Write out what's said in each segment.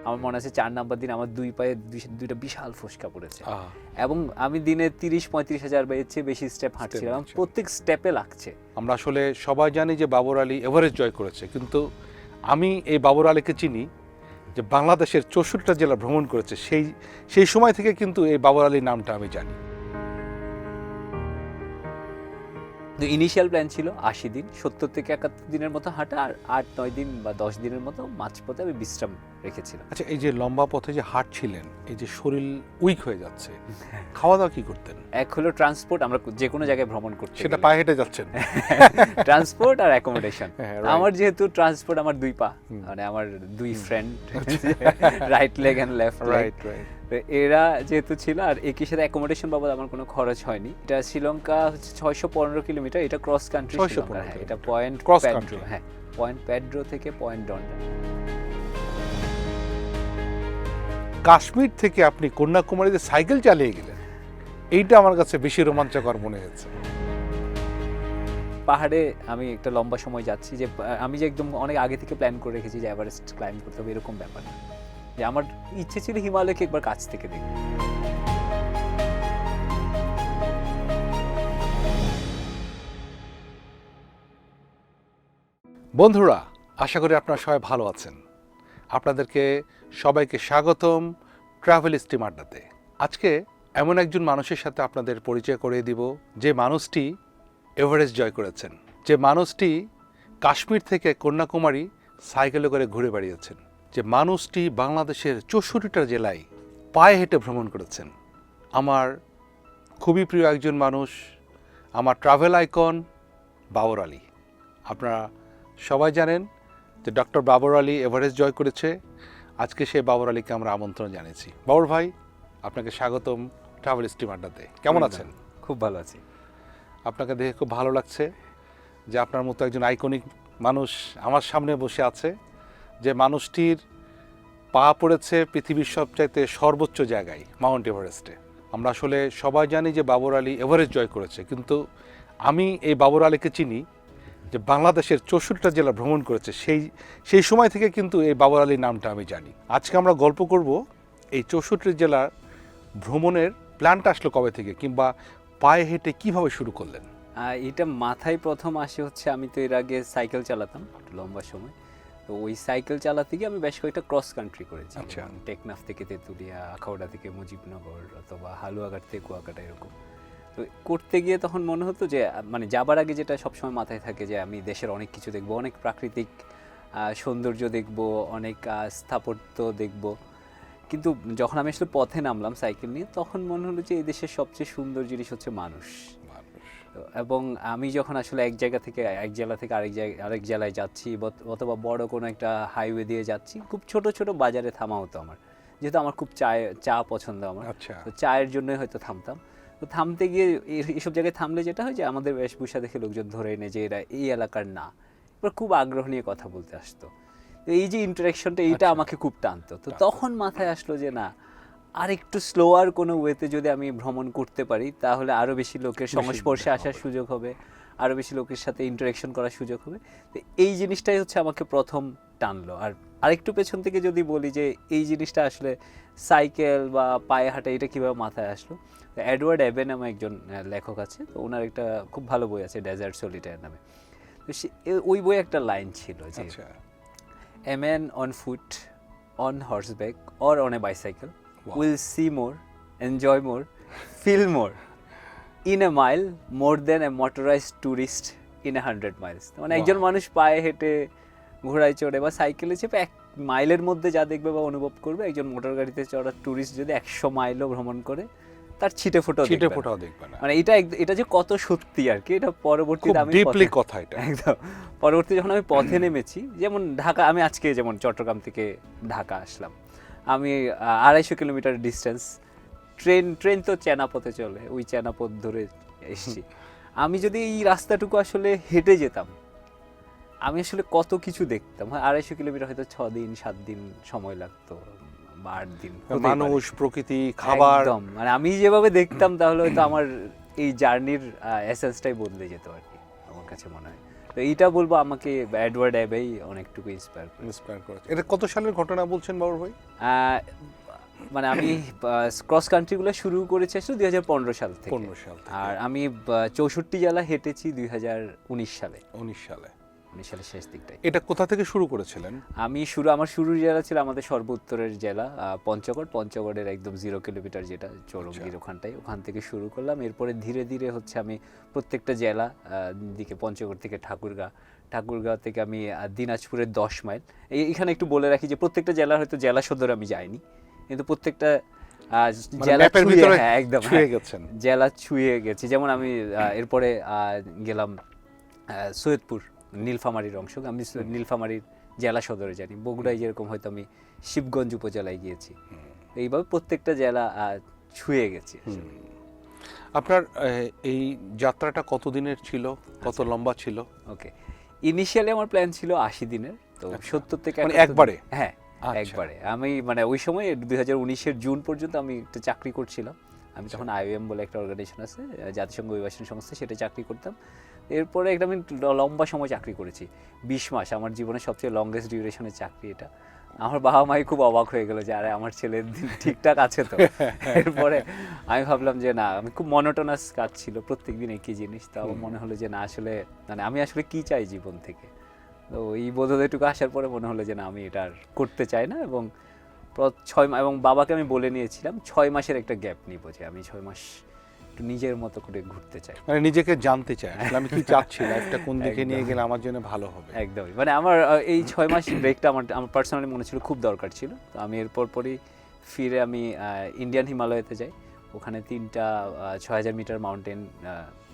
আমার মনে আছে 4 নাম্বার দিন আমার দুই পায়ে দুইটা বিশাল ফোসকা পড়েছে, এবং আমি দিনে 30-35 হাজার বা এর চেয়ে বেশি স্টেপ হাঁটছিলাম, প্রত্যেক স্টেপে লাগছে। আমরা আসলে সবাই জানি যে বাবর আলী এভারেস্ট জয় করেছে, কিন্তু আমি এই বাবর আলীকে চিনি যে বাংলাদেশের 64টা জেলা ভ্রমণ করেছে, সেই সময় থেকে কিন্তু এই বাবর আলীর নামটা আমি জানি। ইনিশিয়াল প্ল্যান ছিল 80 দিন, 70 থেকে 71 দিনের মতো হাঁটা, আর 8-9 দিন বা 10 দিনের মতো মাঝপথে আমি বিশ্রাম রেখেছিলাম। আচ্ছা, এই যে লম্বা পথে যে হাঁটছিলেন, এই যে শরীর উইক হয়ে যাচ্ছে, খাওয়া দাওয়া কি করতেন? এক হলো ট্রান্সপোর্ট, আমরা যে কোনো জায়গায় ভ্রমণ করতে সেটা পায়ে হেঁটে যাচ্ছেন? ট্রান্সপোর্ট আর অ্যাকোমোডেশন। আমার যেহেতু ট্রান্সপোর্ট, আমার দুই পা, মানে আমার দুই friend, right leg and left leg, এরা যেহেতু ছিল, আর একই সাথে অ্যাকোমোডেশন বাবদ আমার কোনো খরচ হয়নি। এটা শ্রীলঙ্কা হচ্ছে 615 কিলোমিটার, এটা ক্রস কান্ট্রি শ্রীলঙ্কা। হ্যাঁ, এটা পয়েন্ট প্যাড্রো, হ্যাঁ পয়েন্ট প্যাড্রো থেকে পয়েন্ট ডন্ডা। কাশ্মীর থেকে আপনি কন্যাকুমারীতে সাইকেল চালিয়ে গেলেন, এইটা আমার কাছে বেশি রোমাঞ্চকর মনে হয়েছে। পাহাড়ে আমি একটা লম্বা সময় যাচ্ছি, যে আমি যে একদম অনেক আগে থেকে প্ল্যান করে রেখেছি যে এভারেস্ট ক্লাইম্ব করতে হবে, এরকম ব্যাপার না। যে আমার ইচ্ছে ছিল হিমালয়কে একবার কাছ থেকে দেখব। বন্ধুরা, আশা করি আপনারা সবাই ভালো আছেন। আপনাদেরকে সবাইকে স্বাগতম ট্রাভেল স্ট্রিম আড্ডাতে। আজকে এমন একজন মানুষের সাথে আপনাদের পরিচয় করিয়ে দিব, যে মানুষটি এভারেস্ট জয় করেছেন, যে মানুষটি কাশ্মীর থেকে কন্যাকুমারী সাইকেলে করে ঘুরে বেড়িয়েছেন, যে মানুষটি বাংলাদেশের 64টা জেলায় পায়ে হেঁটে ভ্রমণ করেছেন। আমার খুবই প্রিয় একজন মানুষ, আমার ট্রাভেল আইকন বাবর আলী। আপনারা সবাই জানেন যে ডক্টর বাবর আলী এভারেস্ট জয় করেছে। আজকে সেই বাবর আলীকে আমরা আমন্ত্রণ জানিয়েছি। বাবর ভাই, আপনাকে স্বাগতম ট্রাভেল স্ট্রিম আড্ডাতে। কেমন আছেন? খুব ভালো আছি। আপনাকে দেখে খুব ভালো লাগছে যে আপনার মতো একজন আইকনিক মানুষ আমার সামনে বসে আছে, যে মানুষটির পা পড়েছে পৃথিবীর সবচাইতে সর্বোচ্চ জায়গায়, মাউন্ট এভারেস্টে। আমরা আসলে সবাই জানি যে বাবর আলী এভারেস্ট জয় করেছে, কিন্তু আমি এই বাবর আলীকে চিনি যে বাংলাদেশের 64টা জেলা ভ্রমণ করেছে, সেই সময় থেকে কিন্তু এই বাবর আলীর নামটা আমি জানি। আজকে আমরা গল্প করব এই 64 জেলার ভ্রমণের প্ল্যানটা আসলো কবে থেকে, কিংবা পায়ে হেঁটে কিভাবে শুরু করলেন? এটা মাথায় প্রথম আসে হচ্ছে, আমি তো এর আগে সাইকেল চালাতাম লম্বা সময়, তো ওই সাইকেল চালাতে গিয়ে আমি বেশ কয়েকটা ক্রস কান্ট্রি করেছি। আচ্ছা। টেকনাফ থেকে তেঁতুলিয়া, আখাউড়া থেকে মুজিবনগর, অথবা হালুয়াঘাট থেকে কুয়াকাটা, এরকম। তো করতে গিয়ে তখন মনে হতো যে, মানে যাবার আগে যেটা সবসময় মাথায় থাকে যে আমি দেশের অনেক কিছু দেখবো, অনেক প্রাকৃতিক সৌন্দর্য দেখবো, অনেক স্থাপত্য দেখবো। কিন্তু যখন আমি আসলে পথে নামলাম সাইকেল নিয়ে, তখন মনে হলো যে এই দেশের সবচেয়ে সুন্দর জিনিস হচ্ছে মানুষ। এবং আমি যখন আসলে এক জেলা থেকে আরেক জেলায় যাচ্ছি, অথবা বড় কোনো একটা হাইওয়ে দিয়ে যাচ্ছি, খুব ছোট ছোট বাজারে থামা হতো আমার, যেহেতু আমার খুব চা পছন্দ আমার। আচ্ছা। তো চায়ের জন্যই হয়তো থামতাম। তো থামতে গিয়ে এইসব জায়গায় থামলে যেটা হয় যে আমাদের বেশভূষা দেখে লোকজন ধরে এনে যে এরা এই এলাকার না, এবার খুব আগ্রহ নিয়ে কথা বলতে আসতো। তো এই যে ইন্টারাকশনটা, এইটা আমাকে খুব টানতো। তো তখন মাথায় আসলো যে না, আর একটু স্লোয়ার কোনো ওয়েতে যদি আমি ভ্রমণ করতে পারি, তাহলে আরও বেশি লোকের সংস্পর্শে আসার সুযোগ হবে, আরও বেশি লোকের সাথে ইন্টারাকশন করার সুযোগ হবে। তো এই জিনিসটাই হচ্ছে আমাকে প্রথম টানলো। আর আরেকটু পেছন থেকে যদি বলি যে এই জিনিসটা আসলে সাইকেল বা পায়ে হাঁটা, এটা কীভাবে মাথায় আসলো, এডওয়ার্ড এবে নামে একজন লেখক আছে, তো ওনার একটা খুব ভালো বই আছে ডেজার্ট সলিটায়ার নামে। তো ওই বই একটা লাইন ছিল যে, a man on foot, on horseback or on a bicycle will see more, enjoy more, feel more in a mile more than a motorized tourist in 100 miles. মানে একজন মানুষ পায়ে হেঁটে, ঘোড়ায় চড়ে বা সাইকেলে চেপে 1 মাইলের মধ্যে যা দেখবে বা অনুভব করবে, একজন মোটর গাড়িতে চড়া ট্যুরিস্ট যদি 100 মাইলও ভ্রমণ করে, তার ছিটে ফোটাও দেখবে না। মানে এটা যে কত সত্যি আর কি, এটা পরবর্তীতে আমি কথা এটা একদম পরবর্তী যখন আমি পথে নেমেছি, যেমন ঢাকা, আমি আজকে যেমন চট্টগ্রাম থেকে ঢাকা আসলাম, আমি 250 কিলোমিটার ডিস্টেন্স, ট্রেন তো চেনাপথে চলে, ওই চেনাপথ ধরে এসেছি। আমি যদি এই রাস্তাটুকু আসলে হেঁটে যেতাম, আমি আসলে কত কিছু দেখতাম। 250 কিলোমিটার হয়তো 6 দিন 7 দিন সময় লাগতো, বা 8 দিন। মানুষ, প্রকৃতি, খাবার, একদম, মানে আমি যেভাবে দেখতাম, তাহলে হয়তো আমার এই জার্নির এসেন্সটাই বদলে যেত আর কি, আমার কাছে মনে হয়। তো এইটা বলবো আমাকে এডওয়ার্ড অ্যাবেই অনেকটুকু ইন্সপায়ার করেছে। এটা কত সালের ঘটনা বলছেন বাবর ভাই? মানে আমি ক্রস কান্ট্রিগুলো শুরু করেছি আসলে 2015 সাল থেকে। 15 সাল থেকে। আর আমি 64 জেলা হেঁটেছি 2019 সালে। 19 সালে শেষ দিকটায়। এটা কোথা থেকে শুরু করেছিলেন? আমার শুরুর জেলা ছিল আমাদের সর্বোত্তরের জেলা পঞ্চগড়ের একদম 0 কিলোমিটার যেটা চৌরঙ্গির ওখান থেকে শুরু করলাম। এরপরে ধীরে ধীরে হচ্ছে আমি প্রত্যেকটা জেলা দিকে, পঞ্চগড় থেকে ঠাকুরগাঁও থেকে আমি দিনাজপুরের 10 মাইল। এখানে একটু বলে রাখি যে প্রত্যেকটা জেলার হয়তো জেলা সদর আমি যাইনি, কিন্তু প্রত্যেকটা জেলা একদম জেলা ছুঁয়ে গেছি। যেমন আমি এরপরে গেলাম সৈয়দপুর, নীলফামারীর অংশ, আমি নীলফামারীর জেলা সদরে জানি। বগুড়ায় যেরকম হয়তো আমি শিবগঞ্জ উপজেলায় গিয়েছি। এইভাবে প্রত্যেকটা জেলা ছুঁয়ে গেছি। আপনার এই যাত্রাটা কত দিনের ছিল, কত লম্বা ছিল? ওকে, ইনিশিয়ালি আমার প্ল্যান ছিল 80 দিনের। তো 70 থেকে একবারে? হ্যাঁ, একবারে। আমি মানে ওই সময় 2019-এর জুন পর্যন্ত আমি একটা চাকরি করছিলাম। আমি তখন IOM বলে একটা অর্গানাইজেশন আছে, জাতিসংঘ অভিবাসন সংস্থা, সেটা চাকরি করতাম। এরপরে একটা আমি লম্বা সময় চাকরি করেছি, 20 মাস। আমার জীবনের সবচেয়ে লংগেস্ট ডিউরেশনের চাকরি এটা। আমার বাবা মাই খুব অবাক হয়ে গেল যে আরে আমার ছেলে ঠিকঠাক আছে তো। এরপরে আমি ভাবলাম যে না, আমি খুব মনোটোনাস কাজ ছিল, প্রত্যেকদিন একই জিনিস। তো আমার মনে হলো যে না, আসলে মানে আমি আসলে কি চাই জীবন থেকে। তো এই বোধোদয়টুকু আসার পরে মনে হলো যে না, আমি এটা আর করতে চাই না। এবং 6 মাস, এবং বাবাকে আমি বলে নিয়েছিলাম 6 মাসের একটা গ্যাপ নিব, যে আমি 6 মাস একটু নিজের মতো করে ঘুরতে চাই, মানে নিজেকে জানতে চাই আসলে আমি কি চাচ্ছি, লাইফটা কোন দিকে নিয়ে গেলে আমার জন্য ভালো হবে। একদমই, মানে আমার এই 6 মাস ব্রেকটা আমার পার্সোনালি মনে ছিল খুব দরকার ছিল। তো আমি এরপর পরই ফিরে আমি ইন্ডিয়ান হিমালয়তে যাই। ওখানে 3টা 6000 মিটার মাউন্টেন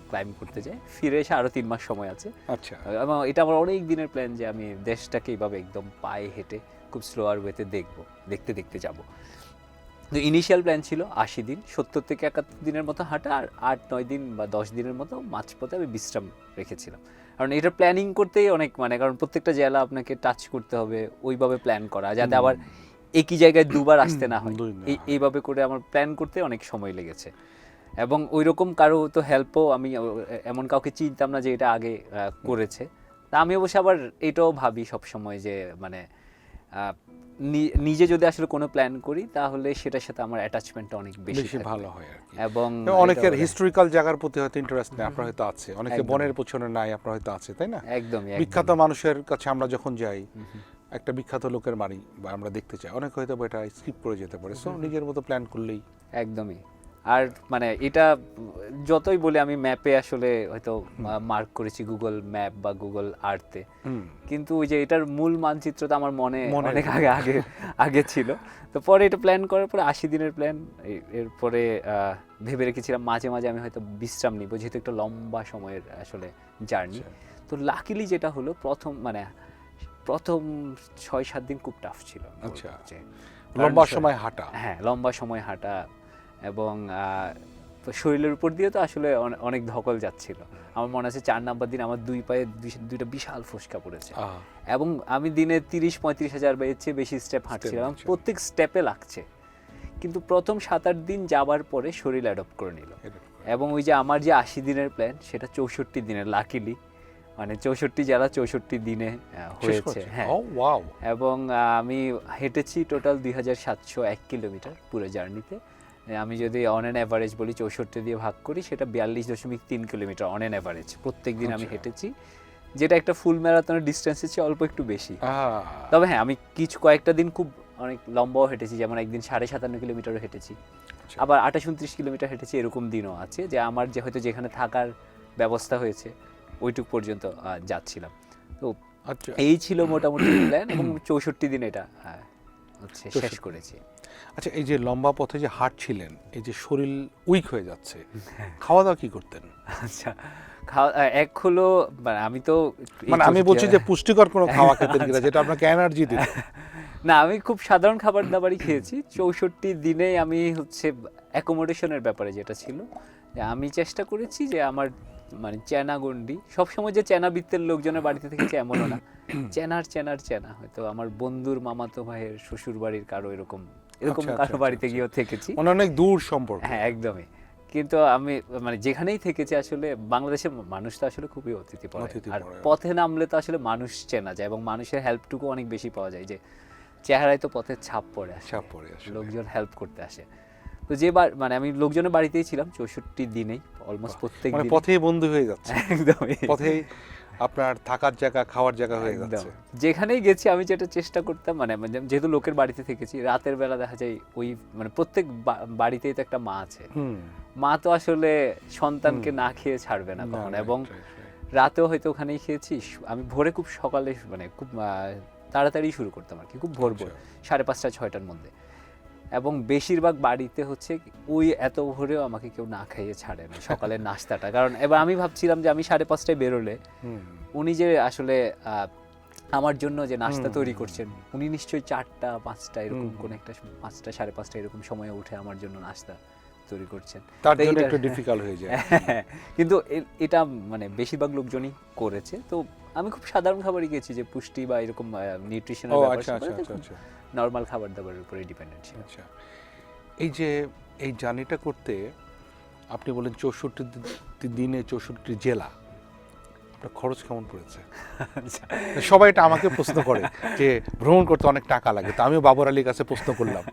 ক্লাইম্ব করতে যাই। ফিরে এসে আরও 3 মাস সময় আছে। আচ্ছা, এবং এটা আমার অনেক দিনের প্ল্যান যে আমি দেশটাকে এইভাবে একদম পায়ে হেঁটে খুব স্লোয়ার ওয়েতে দেখতে যাব। তো ইনিশিয়াল প্ল্যান ছিল 80 দিন, 70 থেকে 71 দিনের মতো হাঁটা, আর 8-9 দিন বা 10 দিনের মতো মাঝপথে আমি বিশ্রাম রেখেছিলাম। কারণ এটা প্ল্যানিং করতেই অনেক, মানে কারণ প্রত্যেকটা জেলা আপনাকে টাচ করতে হবে, ওইভাবে প্ল্যান করা, যাতে আবার একই জায়গায় দুবার আসতে না হয়। এইভাবে করে আমার প্ল্যান করতে অনেক সময় লেগেছে। এবং ওই রকম কারো তো হেল্পও, আমি এমন কাউকে চিনতাম না যে এটা আগে করেছে। তা আমি অবশ্য আবার এটাও ভাবি সবসময় যে মানে নিজে যদি আসলে কোনো প্ল্যান করি তাহলে সেটার সাথে আমার অ্যাটাচমেন্টটা অনেক বেশি ভালো হয় আর কি। এবং অনেকের হিস্টোরিক্যাল জায়গার প্রতি হয়তো ইন্টারেস্ট নেই, আপনার হয়তো আছে। অনেকে বনের পেছনে নাই, আপনার হয়তো আছে, তাই না? একদমই। বিখ্যাত মানুষের কাছে আমরা যখন যাই, একটা বিখ্যাত লোকের বাড়ি বা আমরা দেখতে চাই, অনেক হয়তো এটা স্কিপ করে যেতে পারে। সো নিজের মতো প্ল্যান করলেই একদমই। আর মানে এটা যতই বলে আমি ম্যাপে আসলে হয়তো মার্ক করেছি, গুগল ম্যাপ বা গুগল আর্থে, কিন্তু ওই যে এটার মূল মানচিত্রটা আমার মনে অনেক আগে ছিল। তো পরে এটা প্ল্যান করার পরে 80 দিনের প্ল্যান, এরপরে ভেবে রেখেছিলাম মাঝে মাঝে আমি হয়তো বিশ্রাম নিব, যেহেতু একটা লম্বা সময়ের আসলে জার্নি। তো লাকিলি যেটা হলো, প্রথম 6-7 দিন খুব টাফ ছিল। আচ্ছা, লম্বা সময় হাঁটা। হ্যাঁ, লম্বা সময় হাঁটা, এবং শরীরের উপর দিয়ে তো আসলে অনেক ধকল যাচ্ছিল। আমার মনে আছে 4 নাম্বার দিন আমার 2 পায়ে 2টা বিশাল ফোসকা পড়েছে, এবং আমি দিনে 30-35 হাজার বা এর চেয়ে বেশি স্টেপ হাঁটছিলাম, প্রত্যেক স্টেপে লাগছে। কিন্তু প্রথম 7-8 দিন যাবার পরে শরীর অ্যাডপ্ট করে নিল। এবং ওই যে আমার যে 80 দিনের প্ল্যান, সেটা 64 দিনের, লাকিলি মানে 64 জেলা 64 দিনে হয়েছে। হ্যাঁ, এবং আমি হেঁটেছি টোটাল 2701 কিলোমিটার পুরো জার্নিতে। আমি যদি অন অ্যান অ্যাভারেজ বলি, 64 দিয়ে ভাগ করি, সেটা 42.3 কিলোমিটার অন অ্যান অ্যাভারেজ প্রত্যেক দিন আমি হেঁটেছি, যেটা একটা ফুল ম্যারাথনের ডিস্টেন্সের চেয়ে অল্প একটু বেশি। তবে হ্যাঁ, আমি কয়েকটা দিন খুব অনেক লম্বাও হেঁটেছি, যেমন একদিন 57.5 কিলোমিটারও হেঁটেছি, আবার 28-29 কিলোমিটার হেঁটেছি। এরকম দিনও আছে যে আমার যে হয়তো যেখানে থাকার ব্যবস্থা হয়েছে ওইটুক পর্যন্ত যাচ্ছিলাম। তো এই ছিল মোটামুটি প্ল্যান, এবং 64 দিন এটা শেষ করেছি। আচ্ছা, এই যে লম্বা পথে যে হাঁটছিলেন, এই যে শরীর উইক হয়ে যাচ্ছে, খাওয়া দাওয়া কি করতেন? আচ্ছা, এক হলো আমি তো আমি বলছি যে পুষ্টিকর কোনো খাওয়া খেতেন কিনা, যেটা আপনাকে এনার্জি দিত? না, আমি খুব সাধারণ খাবার দাবারই খেয়েছি 64 দিনে। আমি হচ্ছে অ্যাকোমোডেশনের ব্যাপারে যেটা ছিল, আমি চেষ্টা করেছি যে আমার মানে চেনা গন্ডি, সবসময় যে চেনা বৃত্তের লোকজনের বাড়িতে থেকেছে এমনও না, চেনা হয়তো আমার বন্ধুর মামাতো ভাইয়ের শ্বশুর বাড়ির কারো এরকম কারো বাড়িতে গিয়েও থেকেছি, অনেক দূর সম্পর্ক। হ্যাঁ, একদমই। কিন্তু আমি মানে যেখানেই থেকেছি আসলে বাংলাদেশের মানুষ তো আসলে খুবই অতিথিপরায়ণ। অতিথি আর পরায়ণ। পথে নামলে তো আসলে মানুষ চেনা যায় এবং মানুষের হেল্পটুকু অনেক বেশি পাওয়া যায়, যে চেহারায় তো পথের ছাপ পড়ে আসে, ছাপ পড়ে আসলে। লোকজন হেল্প করতে আসে। তো মানে আমি লোকজনের বাড়িতেই ছিলাম 64 দিনেই, অলমোস্ট প্রত্যেক মানে দিন। পথেই বন্ধু হয়ে যাচ্ছে, একদমই পথেই আপনার থাকার জায়গা খাওয়ার জায়গা হয়ে একদম। যাচ্ছে। যেখানেই গেছি আমি যেটা চেষ্টা করতাম, মানে যেহেতু লোকের বাড়িতে থেকেছি, রাতের বেলা দেখা যায় ওই মানে প্রত্যেক বাড়িতেই তো একটা মা আছে। হুম, মা তো আসলে সন্তানকে না খেয়ে ছাড়বে না না, কখনো, right, এবং right, right. রাতেও হয়তো ওখানেই খেয়েছি। আমি ভোরে খুব সকালে মানে খুব তাড়াতাড়ি শুরু করতাম আর কি, খুব ভোর ভোর, আচ্ছা। 5:30 6টার মধ্যে। এবং বেশিরভাগ বাড়িতে হচ্ছে ওই এত ভোরেও আমাকে কেউ না খাইয়ে ছাড়ে না সকালের নাস্তাটা। কারণ এবার আমি ভাবছিলাম যে আমি 5:30টায় বেরোলে হুম, উনি যে আসলে আমার জন্য যে নাস্তা তৈরি করছেন, উনি নিশ্চয়ই 4টা 5টা এরকম কোন একটা 5টা 5:30 এরকম সময়ে উঠে আমার জন্য নাস্তা তৈরি করছেন। তার তো জন্য এইটা- একটু ডিফিকাল্ট হয়ে যায়। কিন্তু এটা মানে বেশিরভাগ লোকজনই করেছে। তো আমি খুব সাধারণ খাবারই খেয়েছি, যে পুষ্টি বা এরকম নিউট্রিশনাল ও ব্যাপার আচ্ছা আচ্ছা আচ্ছা আচ্ছা নর্মাল খাবার দাবারের উপরে ডিপেন্ডেন্ট ছিল। আচ্ছা। এই যে এই জার্নিটা করতে আপনি বলেন 64 দিনে 64 জেলা, আপনার খরচ কেমন পড়েছে? সবাই এটা আমাকে প্রশ্ন করে যে ভ্রমণ করতে অনেক টাকা লাগে, তো আমিও বাবর আলীর কাছে প্রশ্ন করলাম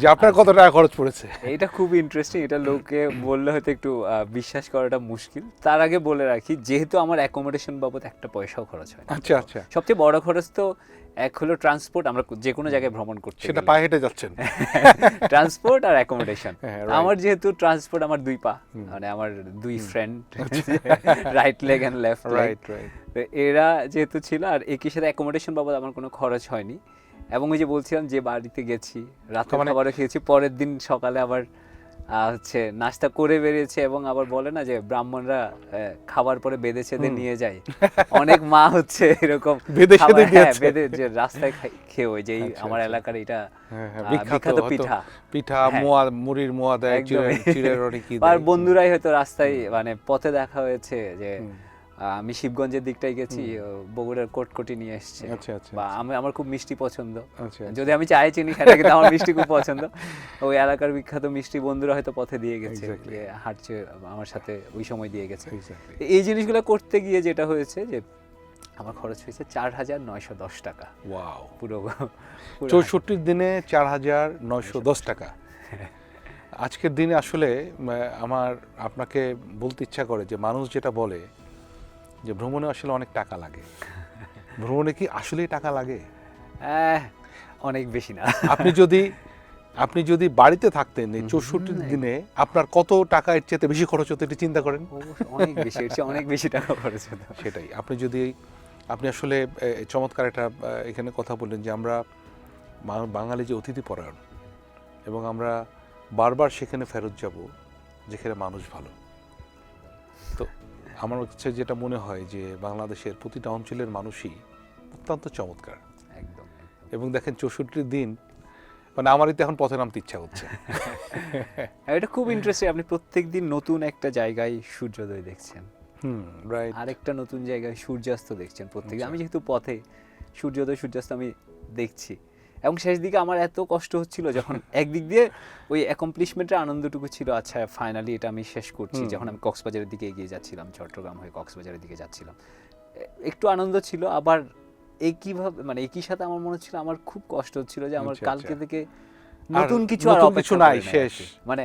যে আপনার কত টাকা খরচ পড়েছে। এটা খুব ইন্টারেস্টিং, এটা লোকে বললে হয়তো একটু বিশ্বাস করাটা মুশকিল। তার আগে বলে রাখি, যেহেতু আমার অ্যাকোমোডেশন বাবদ একটা পয়সাও খরচ হয় না। আচ্ছা আচ্ছা, সবচেয়ে বড় খরচ তো এক হলো ট্রান্সপোর্ট, আমরা যে কোনো জায়গায় ভ্রমণ করতে সেটা গেলে। পায়ে হেঁটে যাচ্ছেন। ট্রান্সপোর্ট আর অ্যাকোমোডেশন। হ্যাঁ, right. আমার যেহেতু ট্রান্সপোর্ট, আমার 2 পা, মানে আমার 2 friend, right leg and left leg, right right. তো এরা যেহেতু ছিল, আর একই সাথে অ্যাকোমোডেশন বাবদ আমার কোনো খরচ হয়নি। এবং ওই যে বলছিলাম যে বাড়িতে গেছি, রাতের মানে- খাবারও খেয়েছি, পরের দিন সকালে আবার হচ্ছে নাস্তা করে বেরিয়েছে। এবং আবার বলে না যে ব্রাহ্মণরা খাবার পরে বেঁধে ছেদে নিয়ে যায়, অনেক মা হচ্ছে এরকম বেঁধে খাবার- ছেদে হ্যাঁ, দিয়েছে। বেঁধে যে রাস্তায় খেয়ে, ওই যে এই আচ্ছা, আমার আচ্ছা। এলাকার এটা হ্যাঁ, হ্যাঁ, বিখ্যাত হয়তো পিঠা। পিঠা, হ্যাঁ। মোয়া, মুড়ির মোয়া দেয়, একদমই। চিড়ের রনি কি আর দেয়। বন্ধুরাই হয়তো রাস্তায় মানে পথে দেখা হয়েছে যে আমি শিবগঞ্জের দিকটাই গেছি, বগুড়ার কোটকটি নিয়ে এসছে, আচ্ছা আচ্ছা বা আমার খুব মিষ্টি পছন্দ, আচ্ছা যদি আমি চাই চিনি খাই না, কিন্তু আমার মিষ্টি খুব পছন্দ। ওই এলাকার বিখ্যাত মিষ্টি বন্ধুরা হয়তো পথে দিয়ে গেছে, Exactly. যে হাঁটছে আমার সাথে ওই সময় দিয়ে গেছে। Exactly. এই জিনিসগুলো করতে গিয়ে যেটা হয়েছে যে আমার খরচ হয়েছে 4,910 টাকা ওয়াও, পুরো 64 দিনে 4,910 টাকা। আজকের দিনে আসলে আমার আপনাকে বলতে ইচ্ছা করে যে মানুষ যেটা বলে যে ভ্রমণে আসলে অনেক টাকা লাগে, ভ্রমণে কি আসলেই টাকা লাগে? অনেক বেশি না। আপনি যদি বাড়িতে থাকতেন এই 64 দিনে আপনার কত টাকা এর চেয়ে বেশি খরচ হতো, এটা চিন্তা করেন। অনেক বেশি, এর চেয়ে অনেক বেশি টাকা খরচ হতো। সেটাই, আপনি আসলে চমৎকার একটা এখানে কথা বললেন যে আমরা বাঙালি যে অতিথি পরায়ণ, এবং আমরা বারবার সেখানে ফেরত যাব যেখানে মানুষ ভালো। তো আমার কাছে যেটা মনে হয় যে বাংলাদেশের প্রতিটা অঞ্চলের মানুষই অত্যন্ত চমৎকার। একদম। এবং দেখেন 64 দিন, মানে আমারই তো এখন পথে নামতে ইচ্ছা হচ্ছে। এটা খুব ইন্টারেস্টিং, আপনি প্রত্যেকদিন নতুন একটা জায়গায় সূর্যোদয় দেখছেন, রাইট। আরেকটা নতুন জায়গায় সূর্যাস্ত দেখছেন প্রত্যেকদিন। আচ্ছা। আমি যেহেতু পথে সূর্যোদয় সূর্যাস্ত আমি দেখছি, এবং শেষ দিকে আমার এত কষ্ট হচ্ছিল যখন একদিক দিয়ে ওই অ্যাকমপ্লিশমেন্টের আনন্দটুকু ছিল, আচ্ছা ফাইনালি এটা আমি শেষ করছি। যখন আমি কক্সবাজারের দিকে এগিয়ে যাচ্ছিলাম, চট্টগ্রাম হয়ে কক্সবাজারের দিকে যাচ্ছিলাম, একটু আনন্দ ছিল, আবার একইভাবে মানে একই সাথে আমার মনে হচ্ছিল আমার খুব কষ্ট হচ্ছিল যে আমার আচ্ছা, কালকে আচ্ছা। থেকে আর নতুন কিছু নতুন অপেক্ষা কিছু নাই, করে শেষ। আর কি। মানে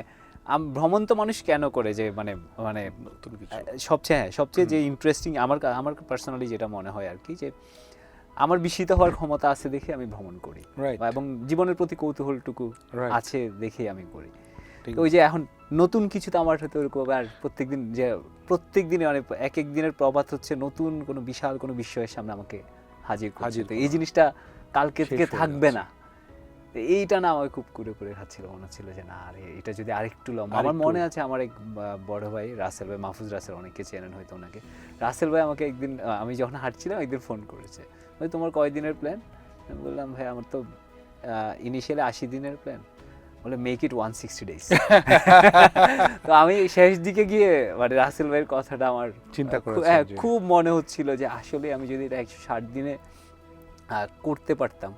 ভ্রমণ তো মানুষ কেন করে, যে মানে মানে নতুন কিছু। সবচেয়ে যে ইন্টারেস্টিং আমার পার্সোনালি যেটা মনে হয় আর কি, যে আমার বিস্মিত হওয়ার ক্ষমতা আছে দেখে আমি ভ্রমণ করি, Right. এবং জীবনের প্রতি কৌতূহলটুকু Right. আছে দেখেই আমি করি। ঠিক তো ওই যে এখন নতুন কিছু তো আমার হয়তো ওরকম, আর প্রত্যেক দিনে মানে এক এক দিনের প্রভাত হচ্ছে নতুন কোনো বিশাল কোনো বিষয়ের সামনে আমাকে হাজির করছে। তো এই জিনিসটা কালকে থেকে শেষ হয়ে থাকবে যাচ্ছে। না, তো এইটা না আমার খুব কুড়ে খাচ্ছিল, মনে হচ্ছিল যে না আরে এটা যদি আরেকটু লম্বা। আমার আরেকটু। মনে আছে আমার এক বড় ভাই রাসেল ভাই, মাহফুজ রাসেল, অনেকে চেনেন হয়তো ওনাকে। রাসেল ভাই আমাকে একদিন আমি যখন হাঁটছিলাম একদিন ফোন করেছে, ভাই তোমার কয় দিনের প্ল্যান? আমি বললাম ভাই আমার তো ইনিশিয়ালি 80 দিনের প্ল্যান। বলে মেক ইট 160 days। তো আমি শেষ দিকে গিয়ে মানে রাসেল ভাইয়ের কথাটা আমার চিন্তা করেছেন হ্যাঁ, যে- খুব মনে হচ্ছিল যে আসলে আমি যদি এটা 160 দিনে করতে পারতাম,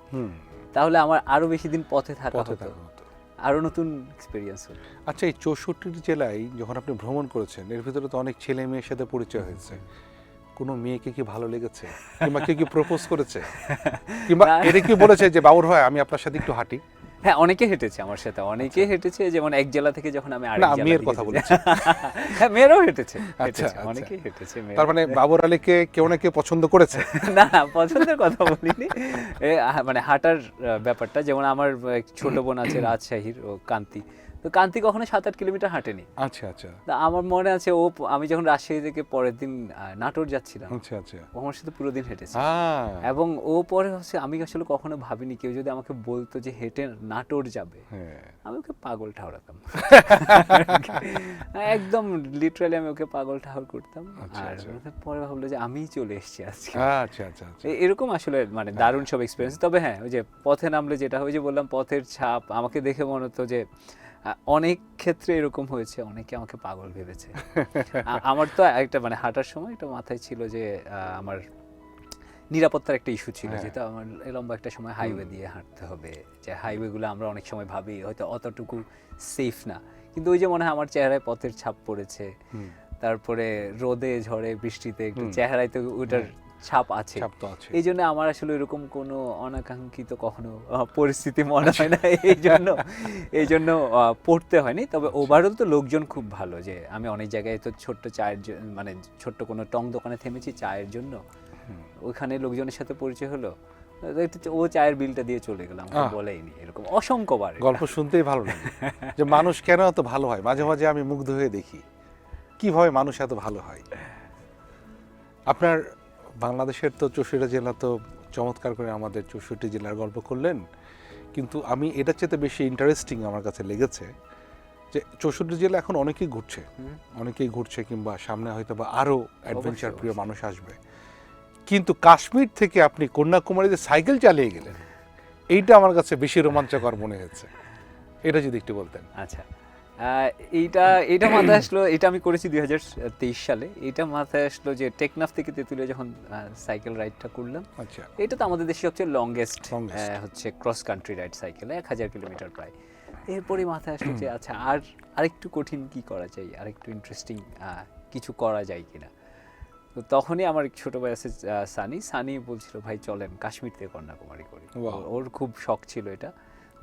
তাহলে আমার আরো বেশি দিন পথে থাকা পথে হতো। থাকা হতো। আরো নতুন এক্সপিরিয়েন্স হলো। আচ্ছা, এই 64 জেলায় যখন আপনি ভ্রমণ করেছেন, এর ভিতরে তো অনেক ছেলে মেয়ের সাথে পরিচয় হয়েছে। কোনো মেয়েকে কি ভালো লেগেছে, কিংবা কেউ কি প্রপোজ করেছে, কিংবা না। এটা কি বলেছে যে বাবুর ভাই আমি আপনার সাথে একটু হাঁটি? হ্যাঁ, অনেকে হেঁটেছে আমার সাথে, অনেকে হেঁটেছে, যেমন এক জেলা থেকে যখন আমি আরেক না, জেলা মেয়ের দিকে কথা যেতে- বলেছি। হ্যাঁ, মেয়েরাও হেঁটেছে, আচ্ছা, আচ্ছা। অনেকেই হেঁটেছে মেয়েরা। তার মানে বাবুর আলীকে কেউ না কেউ পছন্দ করেছে? না, পছন্দের কথা বলিনি। মানে হাঁটার ব্যাপারটা, যেমন আমার এক ছোট বোন আছে রাজশাহীর, ও কান্তি, তো কান্তি কখনো 7-8 কিলোমিটার হাঁটেনি। আচ্ছা আচ্ছা তা আমার মনে আছে আমি যখন রাজশাহী থেকে পরের দিন নাটোর যাচ্ছিলাম, আচ্ছা আচ্ছা। ও আমার সাথে পুরো দিন হেঁটেছে। এবং ও পরে হচ্ছে, আমি আসলে কখনো ভাবিনি কেউ যদি আমাকে বলতো যে হেঁটে নাটোর যাবে, হ্যাঁ। আমি ওকে পাগল ঠাওরাতাম। একদম লিটারালি আমি ওকে পাগল ঠাওর করতাম। আচ্ছা, আর আচ্ছা। পরে ভাবলো যে আমিই চলে এসেছি আজকে। আচ্ছা আচ্ছা আচ্ছা। এরকম আসলে মানে দারুণ সব এক্সপিরিয়েন্স। তবে হ্যাঁ, ওই যে পথে নামলে যেটা, ওই যে বললাম পথের ছাপ, আমাকে দেখে মনে হতো যে অনেক ক্ষেত্রে এরকম হয়েছে, অনেকে আমাকে পাগল ভেবেছে। আমার তো একটা মানে হাঁটার সময় একটা মাথায় ছিল যে আমার নিরাপত্তার একটা ইস্যু ছিল, হ্যাঁ। যেটা আমার লম্বা একটা সময় হাইওয়ে দিয়ে হাঁটতে হবে, যে হাইওয়েগুলো আমরা অনেক সময় ভাবি হয়তো অতটুকু সেফ না, কিন্তু ওই যে মনে হয় আমার চেহারায় পথের ছাপ পড়েছে, তারপরে রোদে ঝড়ে বৃষ্টিতে একটু চেহারায় তো ওটার ছাপ আছে। ছাপ তো আছে। এই জন্য আমার আসলে এরকম কোনো অনাকাঙ্ক্ষিত কখনো পরিস্থিতি মনে হয় না, এই জন্য পড়তে হয়নি। তবে ওভারঅল তো লোকজন খুব ভালো, যে আমি অনেক জায়গায় তো ছোট্ট চায়ের মানে ছোট্ট কোনো টং দোকানে থেমেছি চায়ের জন্য, ওইখানে লোকজনের সাথে পরিচয় হলো, ও চায়ের বিলটা দিয়ে চলে গেলাম, বলেইনি, এরকম অসংখ্যবার। গল্প শুনতেই ভালো লাগে যে মানুষ কেন এত ভালো হয়। মাঝে মাঝে আমি মুগ্ধ হয়ে দেখি কিভাবে মানুষ এত ভালো হয়। আপনার বাংলাদেশের তো 64 জেলা, তো চমৎকার করে আমাদের 64 জেলার গল্প করলেন, কিন্তু আমি এটার চেয়ে বেশি ইন্টারেস্টিং আমার কাছে লেগেছে যে 64 জেলা এখন অনেকেই ঘুরছে, কিংবা সামনে হয়তো বা আরও অ্যাডভেঞ্চার প্রিয় মানুষ আসবে। কিন্তু কাশ্মীর থেকে আপনি কন্যাকুমারীতে সাইকেল চালিয়ে গেলেন, এইটা আমার কাছে বেশি রোমাঞ্চকর মনে হয়েছে। এটা যদি একটু বলতেন। আচ্ছা, এইটা মাথায় আসলো, এটা আমি করেছি 2023 সালে। এটা মাথায় আসলো যে টেকনাফ থেকে তেঁতুলিয়া যখন সাইকেল রাইডটা করলাম, আচ্ছা। এটা তো আমাদের দেশে সবচেয়ে লংগেস্ট Longest। হচ্ছে ক্রস কান্ট্রি রাইড সাইকেলে 1000 কিলোমিটার প্রায়। এরপরই মাথায় আসলো যে আচ্ছা, আরেকটু কঠিন কি করা যায়, আরেকটু ইন্টারেস্টিং কিছু করা যায় কিনা। তো তখনই আমার এক ছোট ভাই আছে সানি বলছিল, ভাই চলেন কাশ্মীর থেকে কন্যাকুমারী করি। ওর খুব শখ ছিল এটা।